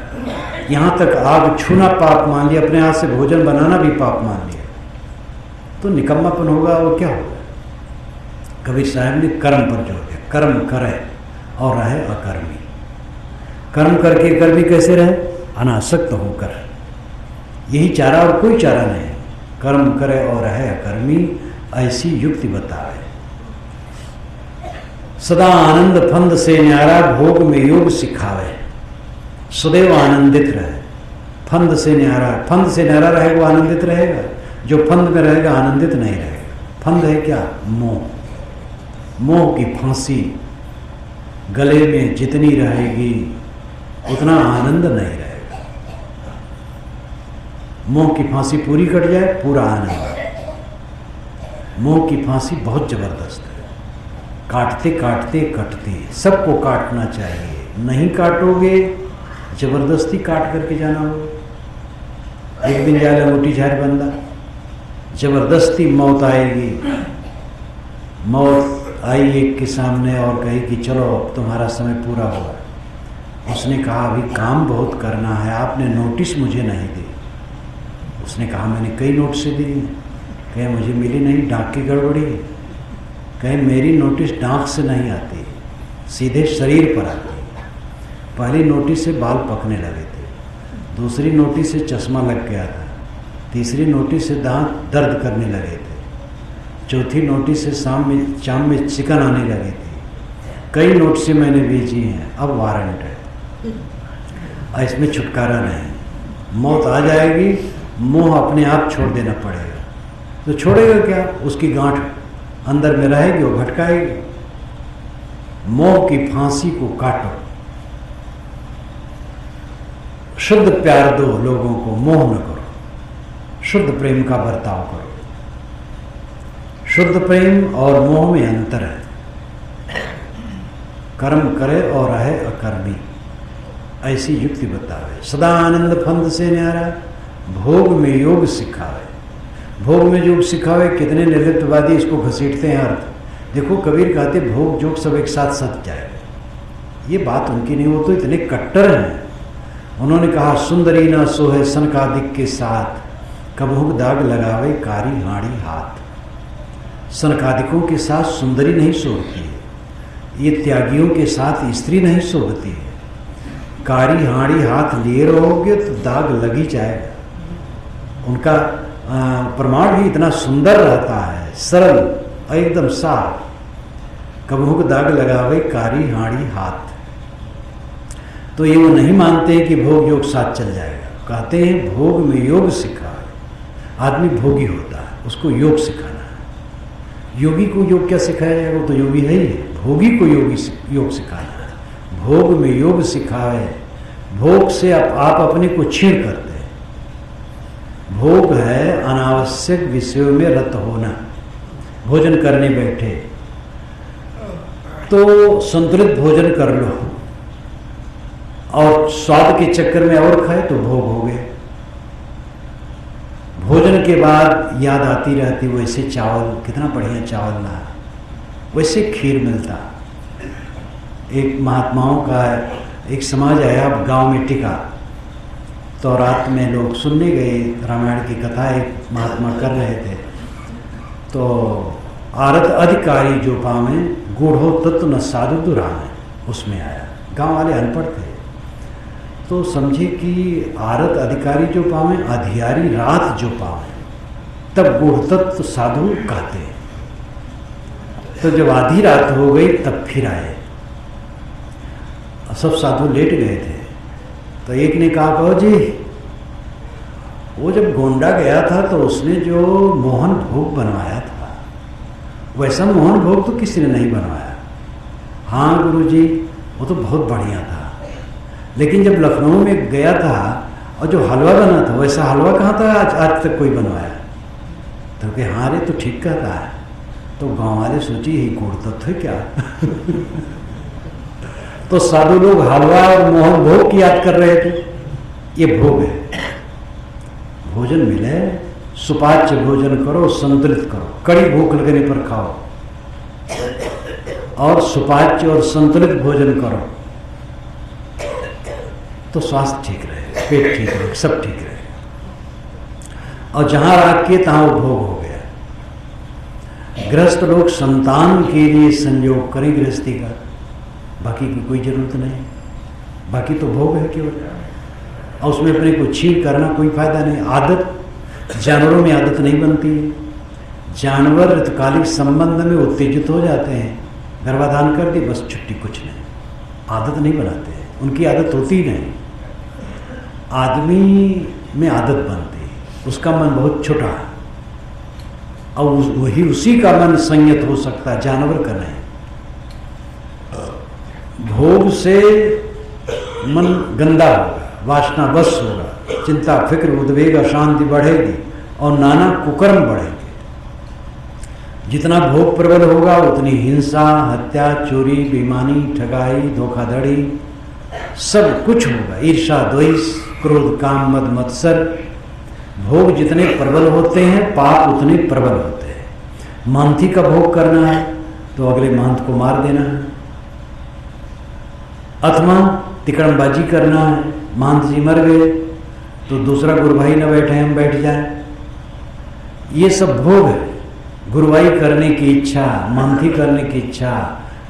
A: यहाँ तक आग छूना पाप मान लिया, अपने हाथ से भोजन बनाना भी पाप मान लिया, तो निकम्मापन होगा और क्या होगा? कबीर साहब ने कर्म पर जोर दिया, कर्म करे और रहे अकर्मी। कर्म करके कर्मी कैसे रहे? अनासक्त होकर। यही चारा और कोई चारा नहीं। कर्म करे और रहे अकर्मी, ऐसी युक्ति बतावे। सदा आनंद फंद से न्यारा, भोग में योग सिखावे। सदैव आनंदित रहे, फंद से न्यारा। फंद से न्यारा रहेगा वो आनंदित रहेगा, जो फंद में रहेगा आनंदित नहीं रहेगा। फंद है क्या? मोह। मोह की फांसी गले में जितनी रहेगी उतना आनंद नहीं रहेगा। मोह की फांसी पूरी कट जाए, पूरा आनंद। मोह की फांसी बहुत जबरदस्त है, काटते काटते कटती है। सबको काटना चाहिए, नहीं काटोगे जबरदस्ती काट करके जाना होगा। एक दिन जाए मोटी झार बंदा, जबरदस्ती मौत आएगी। मौत आई एक के सामने और कही कि चलो अब तुम्हारा समय पूरा होगा। उसने कहा अभी काम बहुत करना है, आपने नोटिस मुझे नहीं दी। उसने कहा मैंने कई नोटिस दी। कहे मुझे मिली नहीं, डाक की गड़बड़ी। कहे मेरी नोटिस डाक से नहीं आती, सीधे शरीर पर आती। पहली नोटिस से बाल पकने लगे थे, दूसरी नोटी से चश्मा लग गया था, तीसरी नोटी से दांत दर्द करने लगे थे, चौथी नोटी से शाम में चिकन आने लगे थे। कई नोट से मैंने बेची हैं, अब वारंट है, इसमें छुटकारा नहीं। मौत आ जाएगी, मोह अपने आप छोड़ देना पड़ेगा। तो छोड़ेगा क्या? उसकी गांठ अंदर में रहेगी, वो भटकाएगी। मोह की फांसी को काटो, शुद्ध प्यार दो लोगों को, मोह न करो, शुद्ध प्रेम का बर्ताव करो। शुद्ध प्रेम और मोह में अंतर है। कर्म करे और रहे अकर्मी, ऐसी युक्ति बतावे। सदा आनंद फंद से न्यारा, भोग में योग सिखावे। भोग में योग सिखावे, कितने निर्लिप्तवादी इसको घसीटते हैं अर्थ। देखो कबीर कहते भोग जोग सब एक साथ सच जाए, ये बात उनकी नहीं, वो तो इतने कट्टर हैं। उन्होंने कहा सुंदरी ना सोहे सनकादिक के साथ, कबहुक दाग लगावे कारी हाड़ी हाथ। सनकादिकों के साथ सुंदरी नहीं सोती है, ये त्यागियों के साथ स्त्री नहीं सोती है। कारी हाड़ी हाथ लिए रहोगे तो दाग लग ही जाएगा। उनका प्रमाण भी इतना सुंदर रहता है, सरल और एकदम साफ। कबहुक दाग लगावे कारी हाड़ी हाथ। तो ये वो नहीं मानते कि भोग योग साथ चल जाएगा, कहते हैं भोग में योग सिखाए। आदमी भोगी होता है, उसको योग सिखाना है। योगी को योग क्या सिखाया जाएगा? वो तो योगी है ही, भोगी को योग सिखाना है। भोग में योग सिखाए। भोग से आप अपने को छीण करते हैं। भोग है अनावश्यक विषयों में रत होना। भोजन करने बैठे तो संतुलित भोजन कर लो, और स्वाद के चक्कर में और खाए तो भोग हो गए। भोजन के बाद याद आती रहती, वैसे चावल कितना बढ़िया चावल ना, वैसे खीर मिलता। एक महात्माओं का एक समाज आया गांव में टिका, तो रात में लोग सुनने गए, रामायण की कथा एक महात्मा कर रहे थे। तो आरत अधिकारी जो पावे गूढ़ो तत्व न साधु दुराने, उसमें आया। गांव वाले अनपढ़ थे, तो समझे कि आरत अधिकारी जो पावे, अधियारी रात जो पावे, तब गूढ़ तत्व साधु कहते हैं। तो जब आधी रात हो गई तब फिर आए, सब साधु लेट गए थे। तो एक ने कहा कहो जी, वो जब गोंडा गया था तो उसने जो मोहन भोग बनवाया था, वैसा मोहन भोग तो किसी ने नहीं बनवाया। हाँ गुरुजी, वो तो बहुत बढ़िया था, लेकिन जब लखनऊ में गया था और जो हलवा बना था, वैसा हलवा कहाँ था आज तक कोई बनवाया? तो कि हाँ रे, तो ठीक कहता है। तो गाँव वाले सोची ही गुड़ तत्व है क्या? तो साधु लोग हलवा और मोहन भोग की याद कर रहे थे। ये भोग है। भोजन मिले, सुपाच्य भोजन करो, संतुलित करो। कड़ी भूख लगने पर खाओ, और सुपाच्य और संतुलित भोजन करो तो स्वास्थ्य ठीक रहेगा, पेट ठीक रहेगा, सब ठीक रहेगा। और जहां राख किए तहां वो भोग हो गया। गृहस्थ लोग संतान के लिए संयोग करें गृहस्थी का, बाकी की कोई जरूरत नहीं। बाकी तो भोग है केवल, और उसमें अपने को छीन करना कोई फायदा नहीं। आदत जानवरों में आदत नहीं बनती है। जानवर ऋतुकालिक संबंध में उत्तेजित हो जाते हैं, गर्भाधान कर दी बस छुट्टी, कुछ नहीं, आदत नहीं बनाते हैं, उनकी आदत होती नहीं। आदमी में आदत बनती है, उसका मन बहुत छोटा है, और वही उसी का मन संयत हो सकता है, जानवर का नहीं। भोग से मन गंदा होगा, वासना बस होगा, चिंता फिक्र उद्वेग अशांति बढ़ेगी और नाना कुकर्म बढ़ेंगे। जितना भोग प्रबल होगा उतनी हिंसा, हत्या, चोरी, बेईमानी, ठगाई, धोखाधड़ी सब कुछ होगा। ईर्षा, द्वेष, क्रोध, काम, मद, मत्सर। भोग जितने प्रबल होते हैं पाप उतने प्रबल होते हैं। मानती का भोग करना है तो अगले महंत को मार देना है, अथवा तिकड़मबाजी करना है, महंत जी मर गए तो दूसरा गुरुभाई न बैठे हम बैठ जाए, ये सब भोग है। गुरुवाई करने की इच्छा, महंती करने की इच्छा,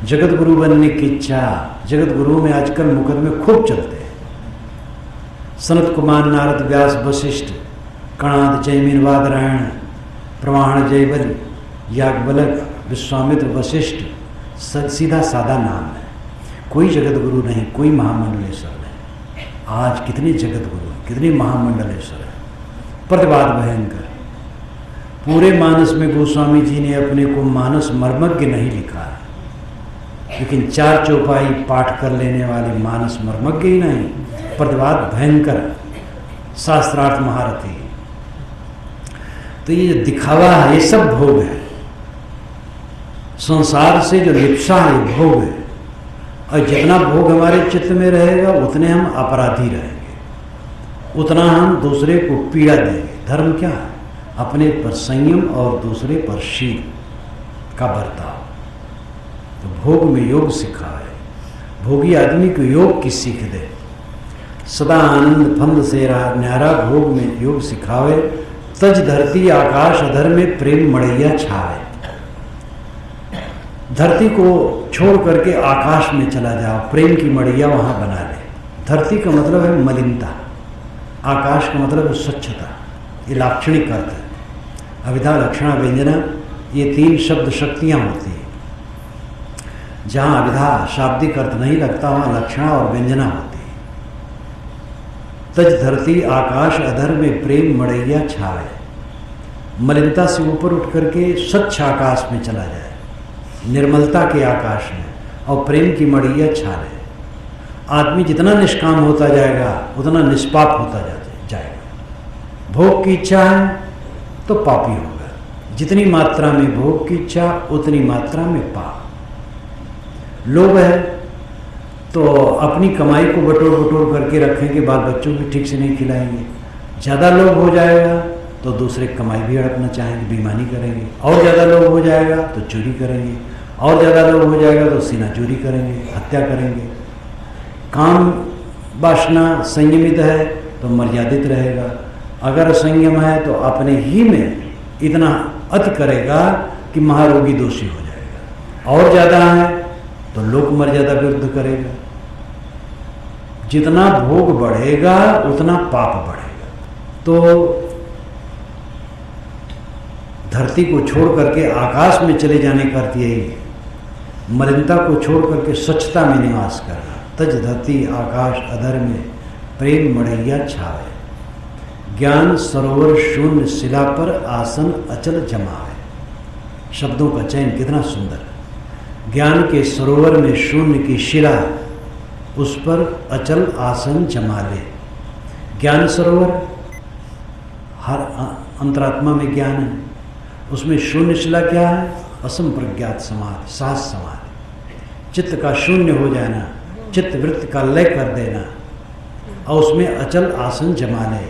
A: जगत गुरु बनने की इच्छा। जगत गुरु में आजकल मुकदमे खूब चलते हैं, सनत कुमार नारद व्यास वशिष्ठ कणाद जैमिन वादरायण प्रमाण जयवल याज्ञवल्क्य विश्वामित्र वशिष्ठ सीधा सादा नाम है। कोई जगत गुरु नहीं, कोई महामंडलेश्वर नहीं। आज कितने जगत गुरु हैं, कितने महामंडलेश्वर हैं। प्रतिवाद भयंकर। पूरे मानस में गोस्वामी जी ने अपने को मानस मर्मज्ञ नहीं लिखा है, लेकिन 4 चौपाई पाठ कर लेने वाले मानस मर्मज्ञ ही नहीं, प्रतिवाद भयंकर, शास्त्रार्थ महारथी। तो ये जो दिखावा है ये सब भोग है। संसार से जो लिप्सा है ये भोग है, और जितना भोग हमारे चित्त में रहेगा उतने हम अपराधी रहेंगे, उतना हम दूसरे को पीड़ा देंगे। धर्म क्या है? अपने पर संयम और दूसरे पर शील का बर्ताव। तो भोग में योग सिखाए, भोगी आदमी को योग की सीख दे। सदा आनंद फंद से न्यारा भोग में योग सिखावे। तज धरती आकाश अधर में प्रेम मड़ैया छावे। धरती को छोड़ करके आकाश में चला जाओ, प्रेम की मड़ैया वहां बना ले। धरती का मतलब है मलिनता, आकाश का मतलब है स्वच्छता। ये लाक्षणिक अर्थ है। अभिधा लक्षणा व्यंजना ये 3 शब्द शक्तियां होती हैं। जहां अभिधा शाब्दिक अर्थ नहीं लगता वहां लक्षणा और व्यंजना होती है। तज धरती आकाश अधर में प्रेम मड़ैया छावे। मलिनता से ऊपर उठ करके स्वच्छ आकाश में चला जाए, निर्मलता के आकाश में, और प्रेम की मड़ैया छा ले। आदमी जितना निष्काम होता जाएगा उतना निष्पाप होता जाएगा। भोग की इच्छा है तो पापी होगा। जितनी मात्रा में भोग की इच्छा उतनी मात्रा में पाप। लोभ है तो अपनी कमाई को बटोर करके रखेंगे, बाल बच्चों को ठीक से नहीं खिलाएंगे। ज़्यादा लोभ हो जाएगा तो दूसरे कमाई भी हड़पना चाहेंगे, बेईमानी करेंगे। और ज़्यादा लोभ हो जाएगा तो चोरी करेंगे, और ज़्यादा लोभ हो जाएगा तो सीना चोरी करेंगे, हत्या करेंगे। काम वासना संयमित है तो मर्यादित रहेगा, अगर असंयम है तो अपने ही में इतना अति करेगा कि महारोगी दोषी हो जाएगा। और ज़्यादा है तो लोक मर्यादा विरुद्ध करेगा। जितना भोग बढ़ेगा उतना पाप बढ़ेगा। तो धरती को छोड़ करके आकाश में चले जाने का अर्थ यही है। मलिनता को छोड़ करके स्वच्छता में निवास करना। तज धरती आकाश अधर में प्रेम मड़ैया छावे। ज्ञान सरोवर शून्य शिला पर आसन अचल जमावे। शब्दों का चयन कितना सुंदर। ज्ञान के सरोवर में शून्य की शिला, उस पर अचल आसन जमा ले। ज्ञान सरोवर हर अंतरात्मा में ज्ञान है, उसमें शून्य शिला क्या है? असंप्रज्ञात समाधि, साहस समाधि। चित्त का शून्य हो जाना, चित्त वृत्ति का लय कर देना, और उसमें अचल आसन जमा ले।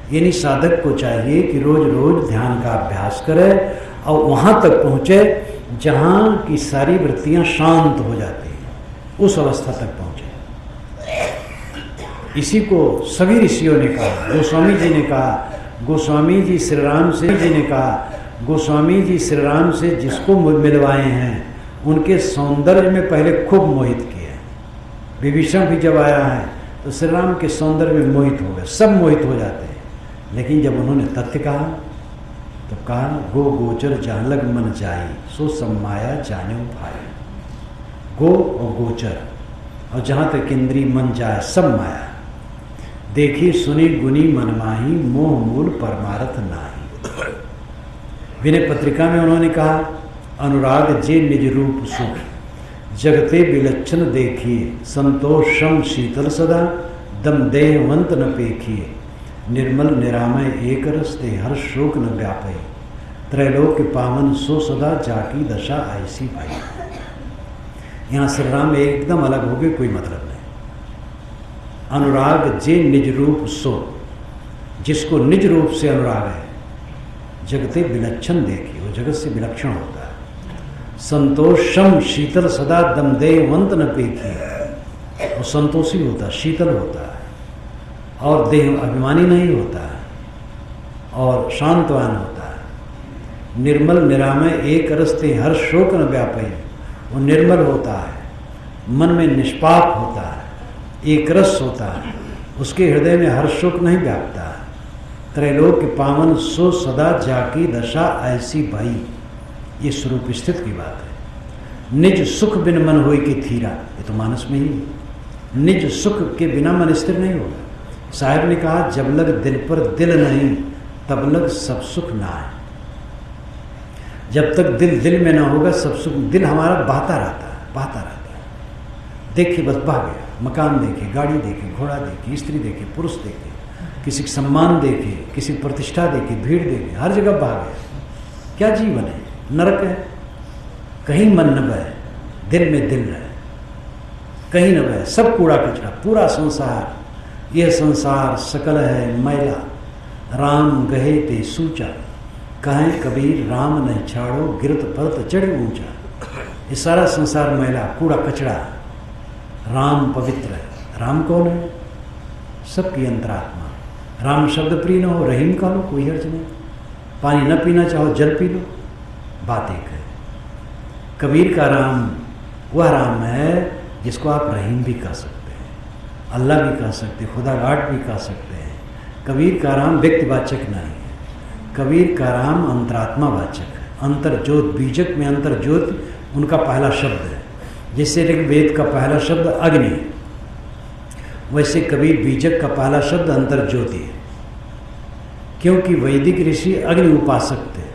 A: यानी साधक को चाहिए कि रोज रोज ध्यान का अभ्यास करे और वहाँ तक पहुँचे जहाँ की सारी वृत्तियाँ शांत हो जाती हैं, उस अवस्था तक पहुँचे। इसी को सभी ऋषियों ने कहा। गोस्वामी जी ने कहा, गोस्वामी जी श्री राम से जी ने कहा, गोस्वामी जी श्री राम से जिसको मिलवाए हैं उनके सौंदर्य में पहले खूब मोहित किए। विभीषण भी जब आया है तो श्री राम के सौंदर्य में मोहित हो गए, सब मोहित हो जाते हैं। लेकिन जब उन्होंने तथ्य कहा तो कहा, गो गोचर जालग मन जाई सो सम्माया जाने भाई। गो और गोचर, और जहाँ तक इंद्री मन जाए सब माया। देखी सुनी गुनी मन माही मोह मूल परमारथ नाही। विनय पत्रिका में उन्होंने कहा, अनुराग जे निज रूप सुख जगते विलक्षण देखिए। संतोषम शीतल सदा दम देहवंत न पेखिए। निर्मल निरामय एक रस दे हर शोक न व्यापे। त्रैलोक्य पावन सो सदा जाकी दशा ऐसी भाई। यहाँ श्री राम एकदम अलग हो गए, कोई मतलब नहीं। अनुराग जे निज रूप सो, जिसको निज रूप से अनुराग है, जगते विलक्षण देखिए, वो जगत से विलक्षण होता है। संतोषम शीतल सदा दम देहवंत न पेखिए, वो संतोषी होता है, शीतल होता है, और देह अभिमानी नहीं होता है, और शांतवान होता है। निर्मल निरामय एक रस्ते हर शोक न व्यापे, वो निर्मल होता है, मन में निष्पाप होता है, एक रस होता है, उसके हृदय में हर शोक नहीं व्यापता। त्रैलोक्य पावन सो सदा जाकी दशा ऐसी भाई, ये स्वरूप स्थित की बात है। निज सुख बिन मन होई की थीरा, ये तो मानस में ही है। निज सुख के बिना मन स्थिर नहीं होगा। साहब ने कहा जब लग दिल पर दिल नहीं तब लग सब सुख ना है। जब तक दिल दिल में ना होगा सब सुख, दिल हमारा बहता रहता है, बहता रहता है। देखिए बस बह गया, मकान देखे, गाड़ी देखे, घोड़ा देखे, स्त्री देखे, पुरुष देखे, किसी का सम्मान देखे, किसी की प्रतिष्ठा देखे, भीड़ देखे, हर जगह बह गया। क्या जीवन है? नरक है। कहीं मन न बहे, दिल में दिल रहे, कहीं न बहे, सब कूड़ा कचरा, पूरा संसार। यह संसार सकल है मैला, राम गहे ते सूचा, कहें कबीर राम नहीं छाड़ो, गिरत परत चढ़े ऊंचा। ये सारा संसार मैला, कूड़ा कचरा, राम पवित्र है। राम कौन है? सबकी अंतरात्मा। राम शब्द प्रिय न हो, रहीम का लो, कोई हर्ज नहीं। पानी न पीना चाहो, जल पी लो, बात एक है। कबीर का राम वह राम है जिसको आप रहीम भी कह सकते हैं, अल्लाह भी कह सकते हैं, खुदा घाट भी कह सकते हैं। कबीर का राम व्यक्तिवाचक नहीं है, कबीर का राम अंतरात्मा वाचक है। अंतर्ज्योत, बीजक में अंतर्ज्योत उनका पहला शब्द है। जैसे ऋग्वेद का पहला शब्द अग्नि है, वैसे कबीर बीजक का पहला शब्द अंतर्ज्योति है। क्योंकि वैदिक ऋषि अग्नि उपासक थे,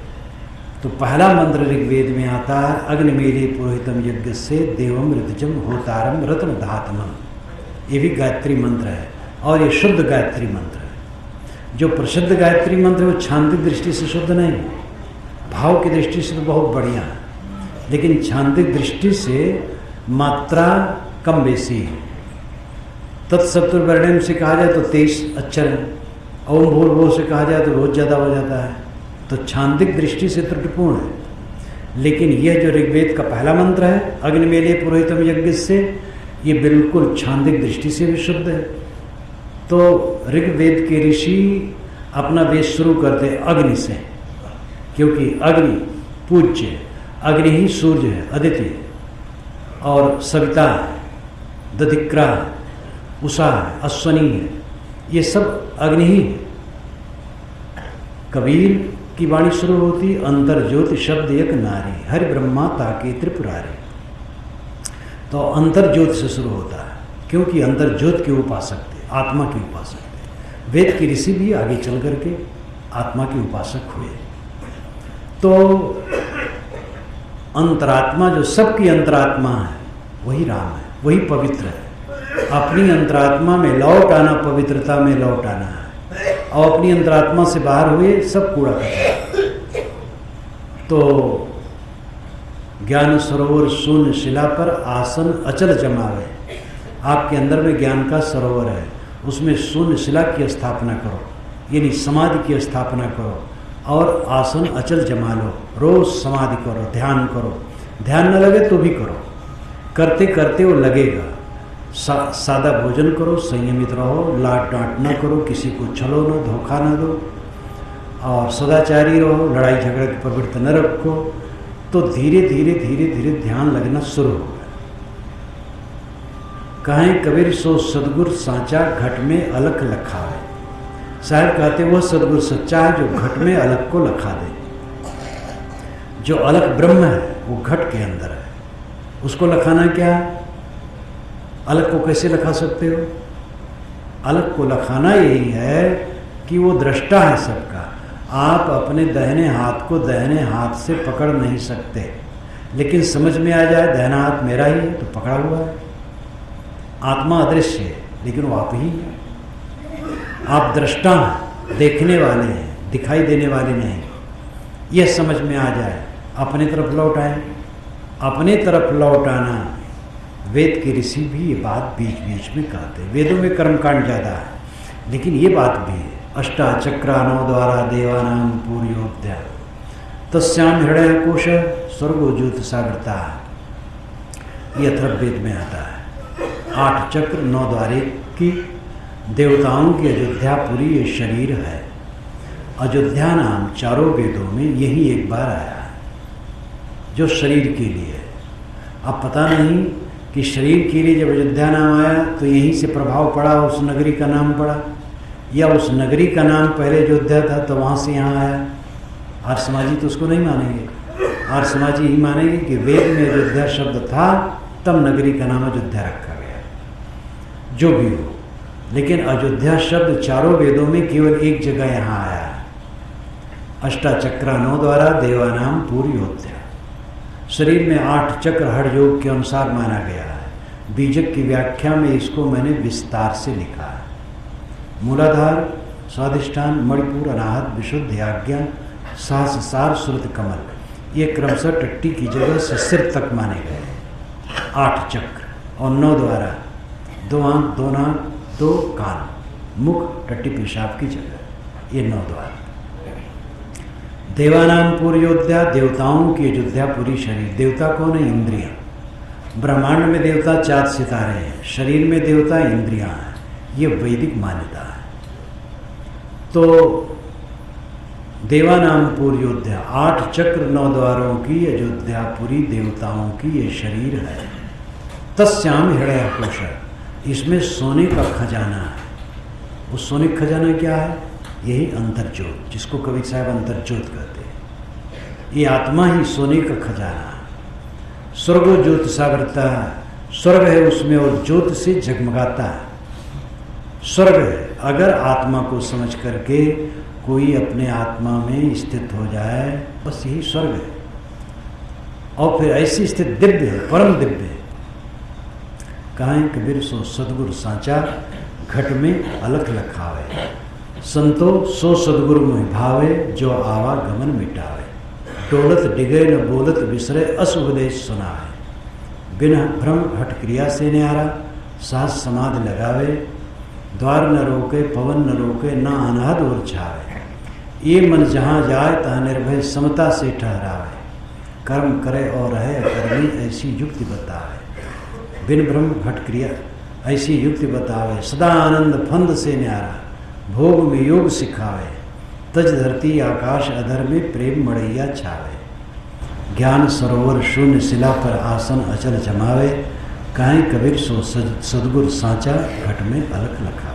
A: तो पहला मंत्र ऋग्वेद में आता है अग्नि मेरे पुरोहितम यज्ञ से देवम ऋतजम होतारम रत्न धातमम। ये भी गायत्री मंत्र है और ये शुद्ध गायत्री मंत्र है। जो प्रसिद्ध गायत्री मंत्र है वो छांदिक दृष्टि से शुद्ध नहीं, भाव की दृष्टि से तो बहुत बढ़िया है, लेकिन छांदिक दृष्टि से मात्रा कम बेसी है। तत्सप्तुर्वर्ण्यम से कहा जाए तो 23 अक्षर है, ओम भूर्भुवः से कहा जाए तो बहुत ज़्यादा हो जाता है, तो छांदिक दृष्टि से त्रुटिपूर्ण है। लेकिन यह जो ऋग्वेद का पहला मंत्र है अग्निमेले पुरोहितम यज्ञ से, ये बिल्कुल छांदिक दृष्टि से भी शुद्ध है। तो ऋग्वेद के ऋषि अपना वेद शुरू करते अग्नि से, क्योंकि अग्नि पूज्य है, अग्नि ही सूर्य है, अदिति, और सविता है, दधिक्रा है, उषा है, अश्वनी है, ये सब अग्नि ही है। कबीर की वाणी शुरू होती अंतर्ज्योति शब्द एक नारी, हरि ब्रह्मा ताके त्रिपुरारी। तो अंतर्ज्योति से शुरू होता है, क्योंकि अंतर्ज्योति के उपासक थे, आत्मा के उपासक थे। वेद के ऋषि भी आगे चल करके आत्मा के उपासक हुए। तो अंतरात्मा जो सबकी अंतरात्मा है वही राम है, वही पवित्र है। अपनी अंतरात्मा में लौट आना, पवित्रता में लौट आना है, और अपनी अंतरात्मा से बाहर हुए सब कूड़ा कचरा। तो ज्ञान सरोवर शून्य शिला पर आसन अचल जमावे। आपके अंदर में ज्ञान का सरोवर है, उसमें शून्य शिला की स्थापना करो, यानी समाधि की स्थापना करो, और आसन अचल जमा लो। रोज समाधि करो, ध्यान करो, ध्यान न लगे तो भी करो, करते करते वो लगेगा। सादा भोजन करो, संयमित रहो, लाड डांट न करो, किसी को छलो न, धोखा न दो, और सदाचारी रहो, लड़ाई झगड़े की प्रवृत्ति न रखो। तो धीरे धीरे धीरे धीरे ध्यान लगना शुरू होगा। कहें कबीर सो सदगुर सांचा घट में अलख लखावे। साहब कहते वह सदगुरु सच्चा है जो घट में अलख को लखा दे। जो अलख ब्रह्म है वो घट के अंदर है, उसको लखाना क्या है? अलग को कैसे लखा सकते हो? अलग को लखाना यही है कि वो दृष्टा है सबका। आप अपने दाहिने हाथ को दाहिने हाथ से पकड़ नहीं सकते, लेकिन समझ में आ जाए दाहिना हाथ मेरा ही है तो पकड़ा हुआ है। आत्मा अदृश्य है लेकिन वो आप ही है। आप दृष्टा हैं, देखने वाले हैं, दिखाई देने वाले नहीं। यह समझ में आ जाए, अपने तरफ लौट आए। अपने तरफ लौट आना, वेद के ऋषि भी ये बात बीच बीच में कहते हैं। वेदों में कर्मकांड ज़्यादा है, लेकिन ये बात भी है। अष्टाचक्रानो द्वारा देवानाम पूर्योद्या तस्याम हृदय कोश स्वर्गो ज्योति सागरता, ये अथर्ववेद में आता है। 8 चक्र 9 द्वारे की देवताओं की अयोध्यापुरी ये शरीर है। अयोध्या नाम चारों वेदों में यही एक बार आया है जो शरीर के लिए है। अब पता नहीं कि शरीर के लिए जब अयोध्या नाम आया तो यहीं से प्रभाव पड़ा, उस नगरी का नाम पड़ा, या उस नगरी का नाम पहले अयोध्या था तो वहाँ से यहाँ आया। आर्य समाजी तो उसको नहीं मानेंगे। आर्य समाजी ही मानेंगे कि वेद में अयोध्या शब्द था तब नगरी का नाम अयोध्या रखा गया। जो भी हो, लेकिन अयोध्या शब्द चारों वेदों में केवल एक जगह यहाँ आया है, अष्टाचक्रानों द्वारा देवानाम पूर्योध्या। शरीर में 8 चक्र हठ योग के अनुसार माना गया है। बीजक की व्याख्या में इसको मैंने विस्तार से लिखा है। मूलाधार, स्वाधिष्ठान, मणिपुर, अनाहत, विशुद्ध, आज्ञा, सहस्रार, श्रुत, कमल, ये क्रमशः टट्टी की जगह से सिर तक माने गए 8 चक्र और 9 द्वारा, 2 आंख, 2 नाक, 2 कान, मुख, टट्टी पेशाब की जगह, ये 9 द्वार। देवानाम पूर्योध्या, देवताओं की अयोध्यापुरी शरीर। देवता कौन है? इंद्रियां। ब्रह्मांड में देवता 4 सितारे हैं, शरीर में देवता इंद्रियां हैं। ये वैदिक मान्यता है। तो देवानाम पूर्योध्या, 8 चक्र 9 द्वारों की अयोध्यापुरी देवताओं की ये शरीर है। तस्याम हृदयकोश, इसमें सोने का खजाना है। वो सोने का खजाना क्या है? यही अंतर्ज्योत, जिसको कवि साहब अंतर्ज्योत कहते हैं। ये आत्मा ही सोने का खजाना है। स्वर्गो ज्योत सागरता, स्वर्ग है उसमें और ज्योत से जगमगाता है। स्वर्ग है। अगर आत्मा को समझ करके कोई अपने आत्मा में स्थित हो जाए, बस यही स्वर्ग है। और फिर ऐसी स्थित दिव्य है, परम दिव्य है। कहें कबीर सो सदगुरु सांचा, घट में अलख लखावे। संतो सो सदगुरु मोहि भावे, जो आवागमन मिटावे। डोलत डिगे न बोलत विसरे, अस उपदेश सुनावे। बिना भ्रम हट क्रिया से न्यारा, सास समाधि लगावे। द्वार न रोके पवन न रोके, ना अनाहद और छावे। ये मन जहाँ जाए तहाँ निर्भय समता से ठहरावे। कर्म करे और रहे कर्मी, ऐसी युक्ति बतावे। बिन भ्रम हट क्रिया, ऐसी युक्ति बतावे। सदा आनंद फंद से न्यारा, भोग में योग सिखावे। तज धरती आकाश अधर में, प्रेम मड़ैया छावे। ज्ञान सरोवर शून्य शिला पर, आसन अचल जमावे। काहे कबीर सो सदगुरु सांचा, घट में अलख लखावे।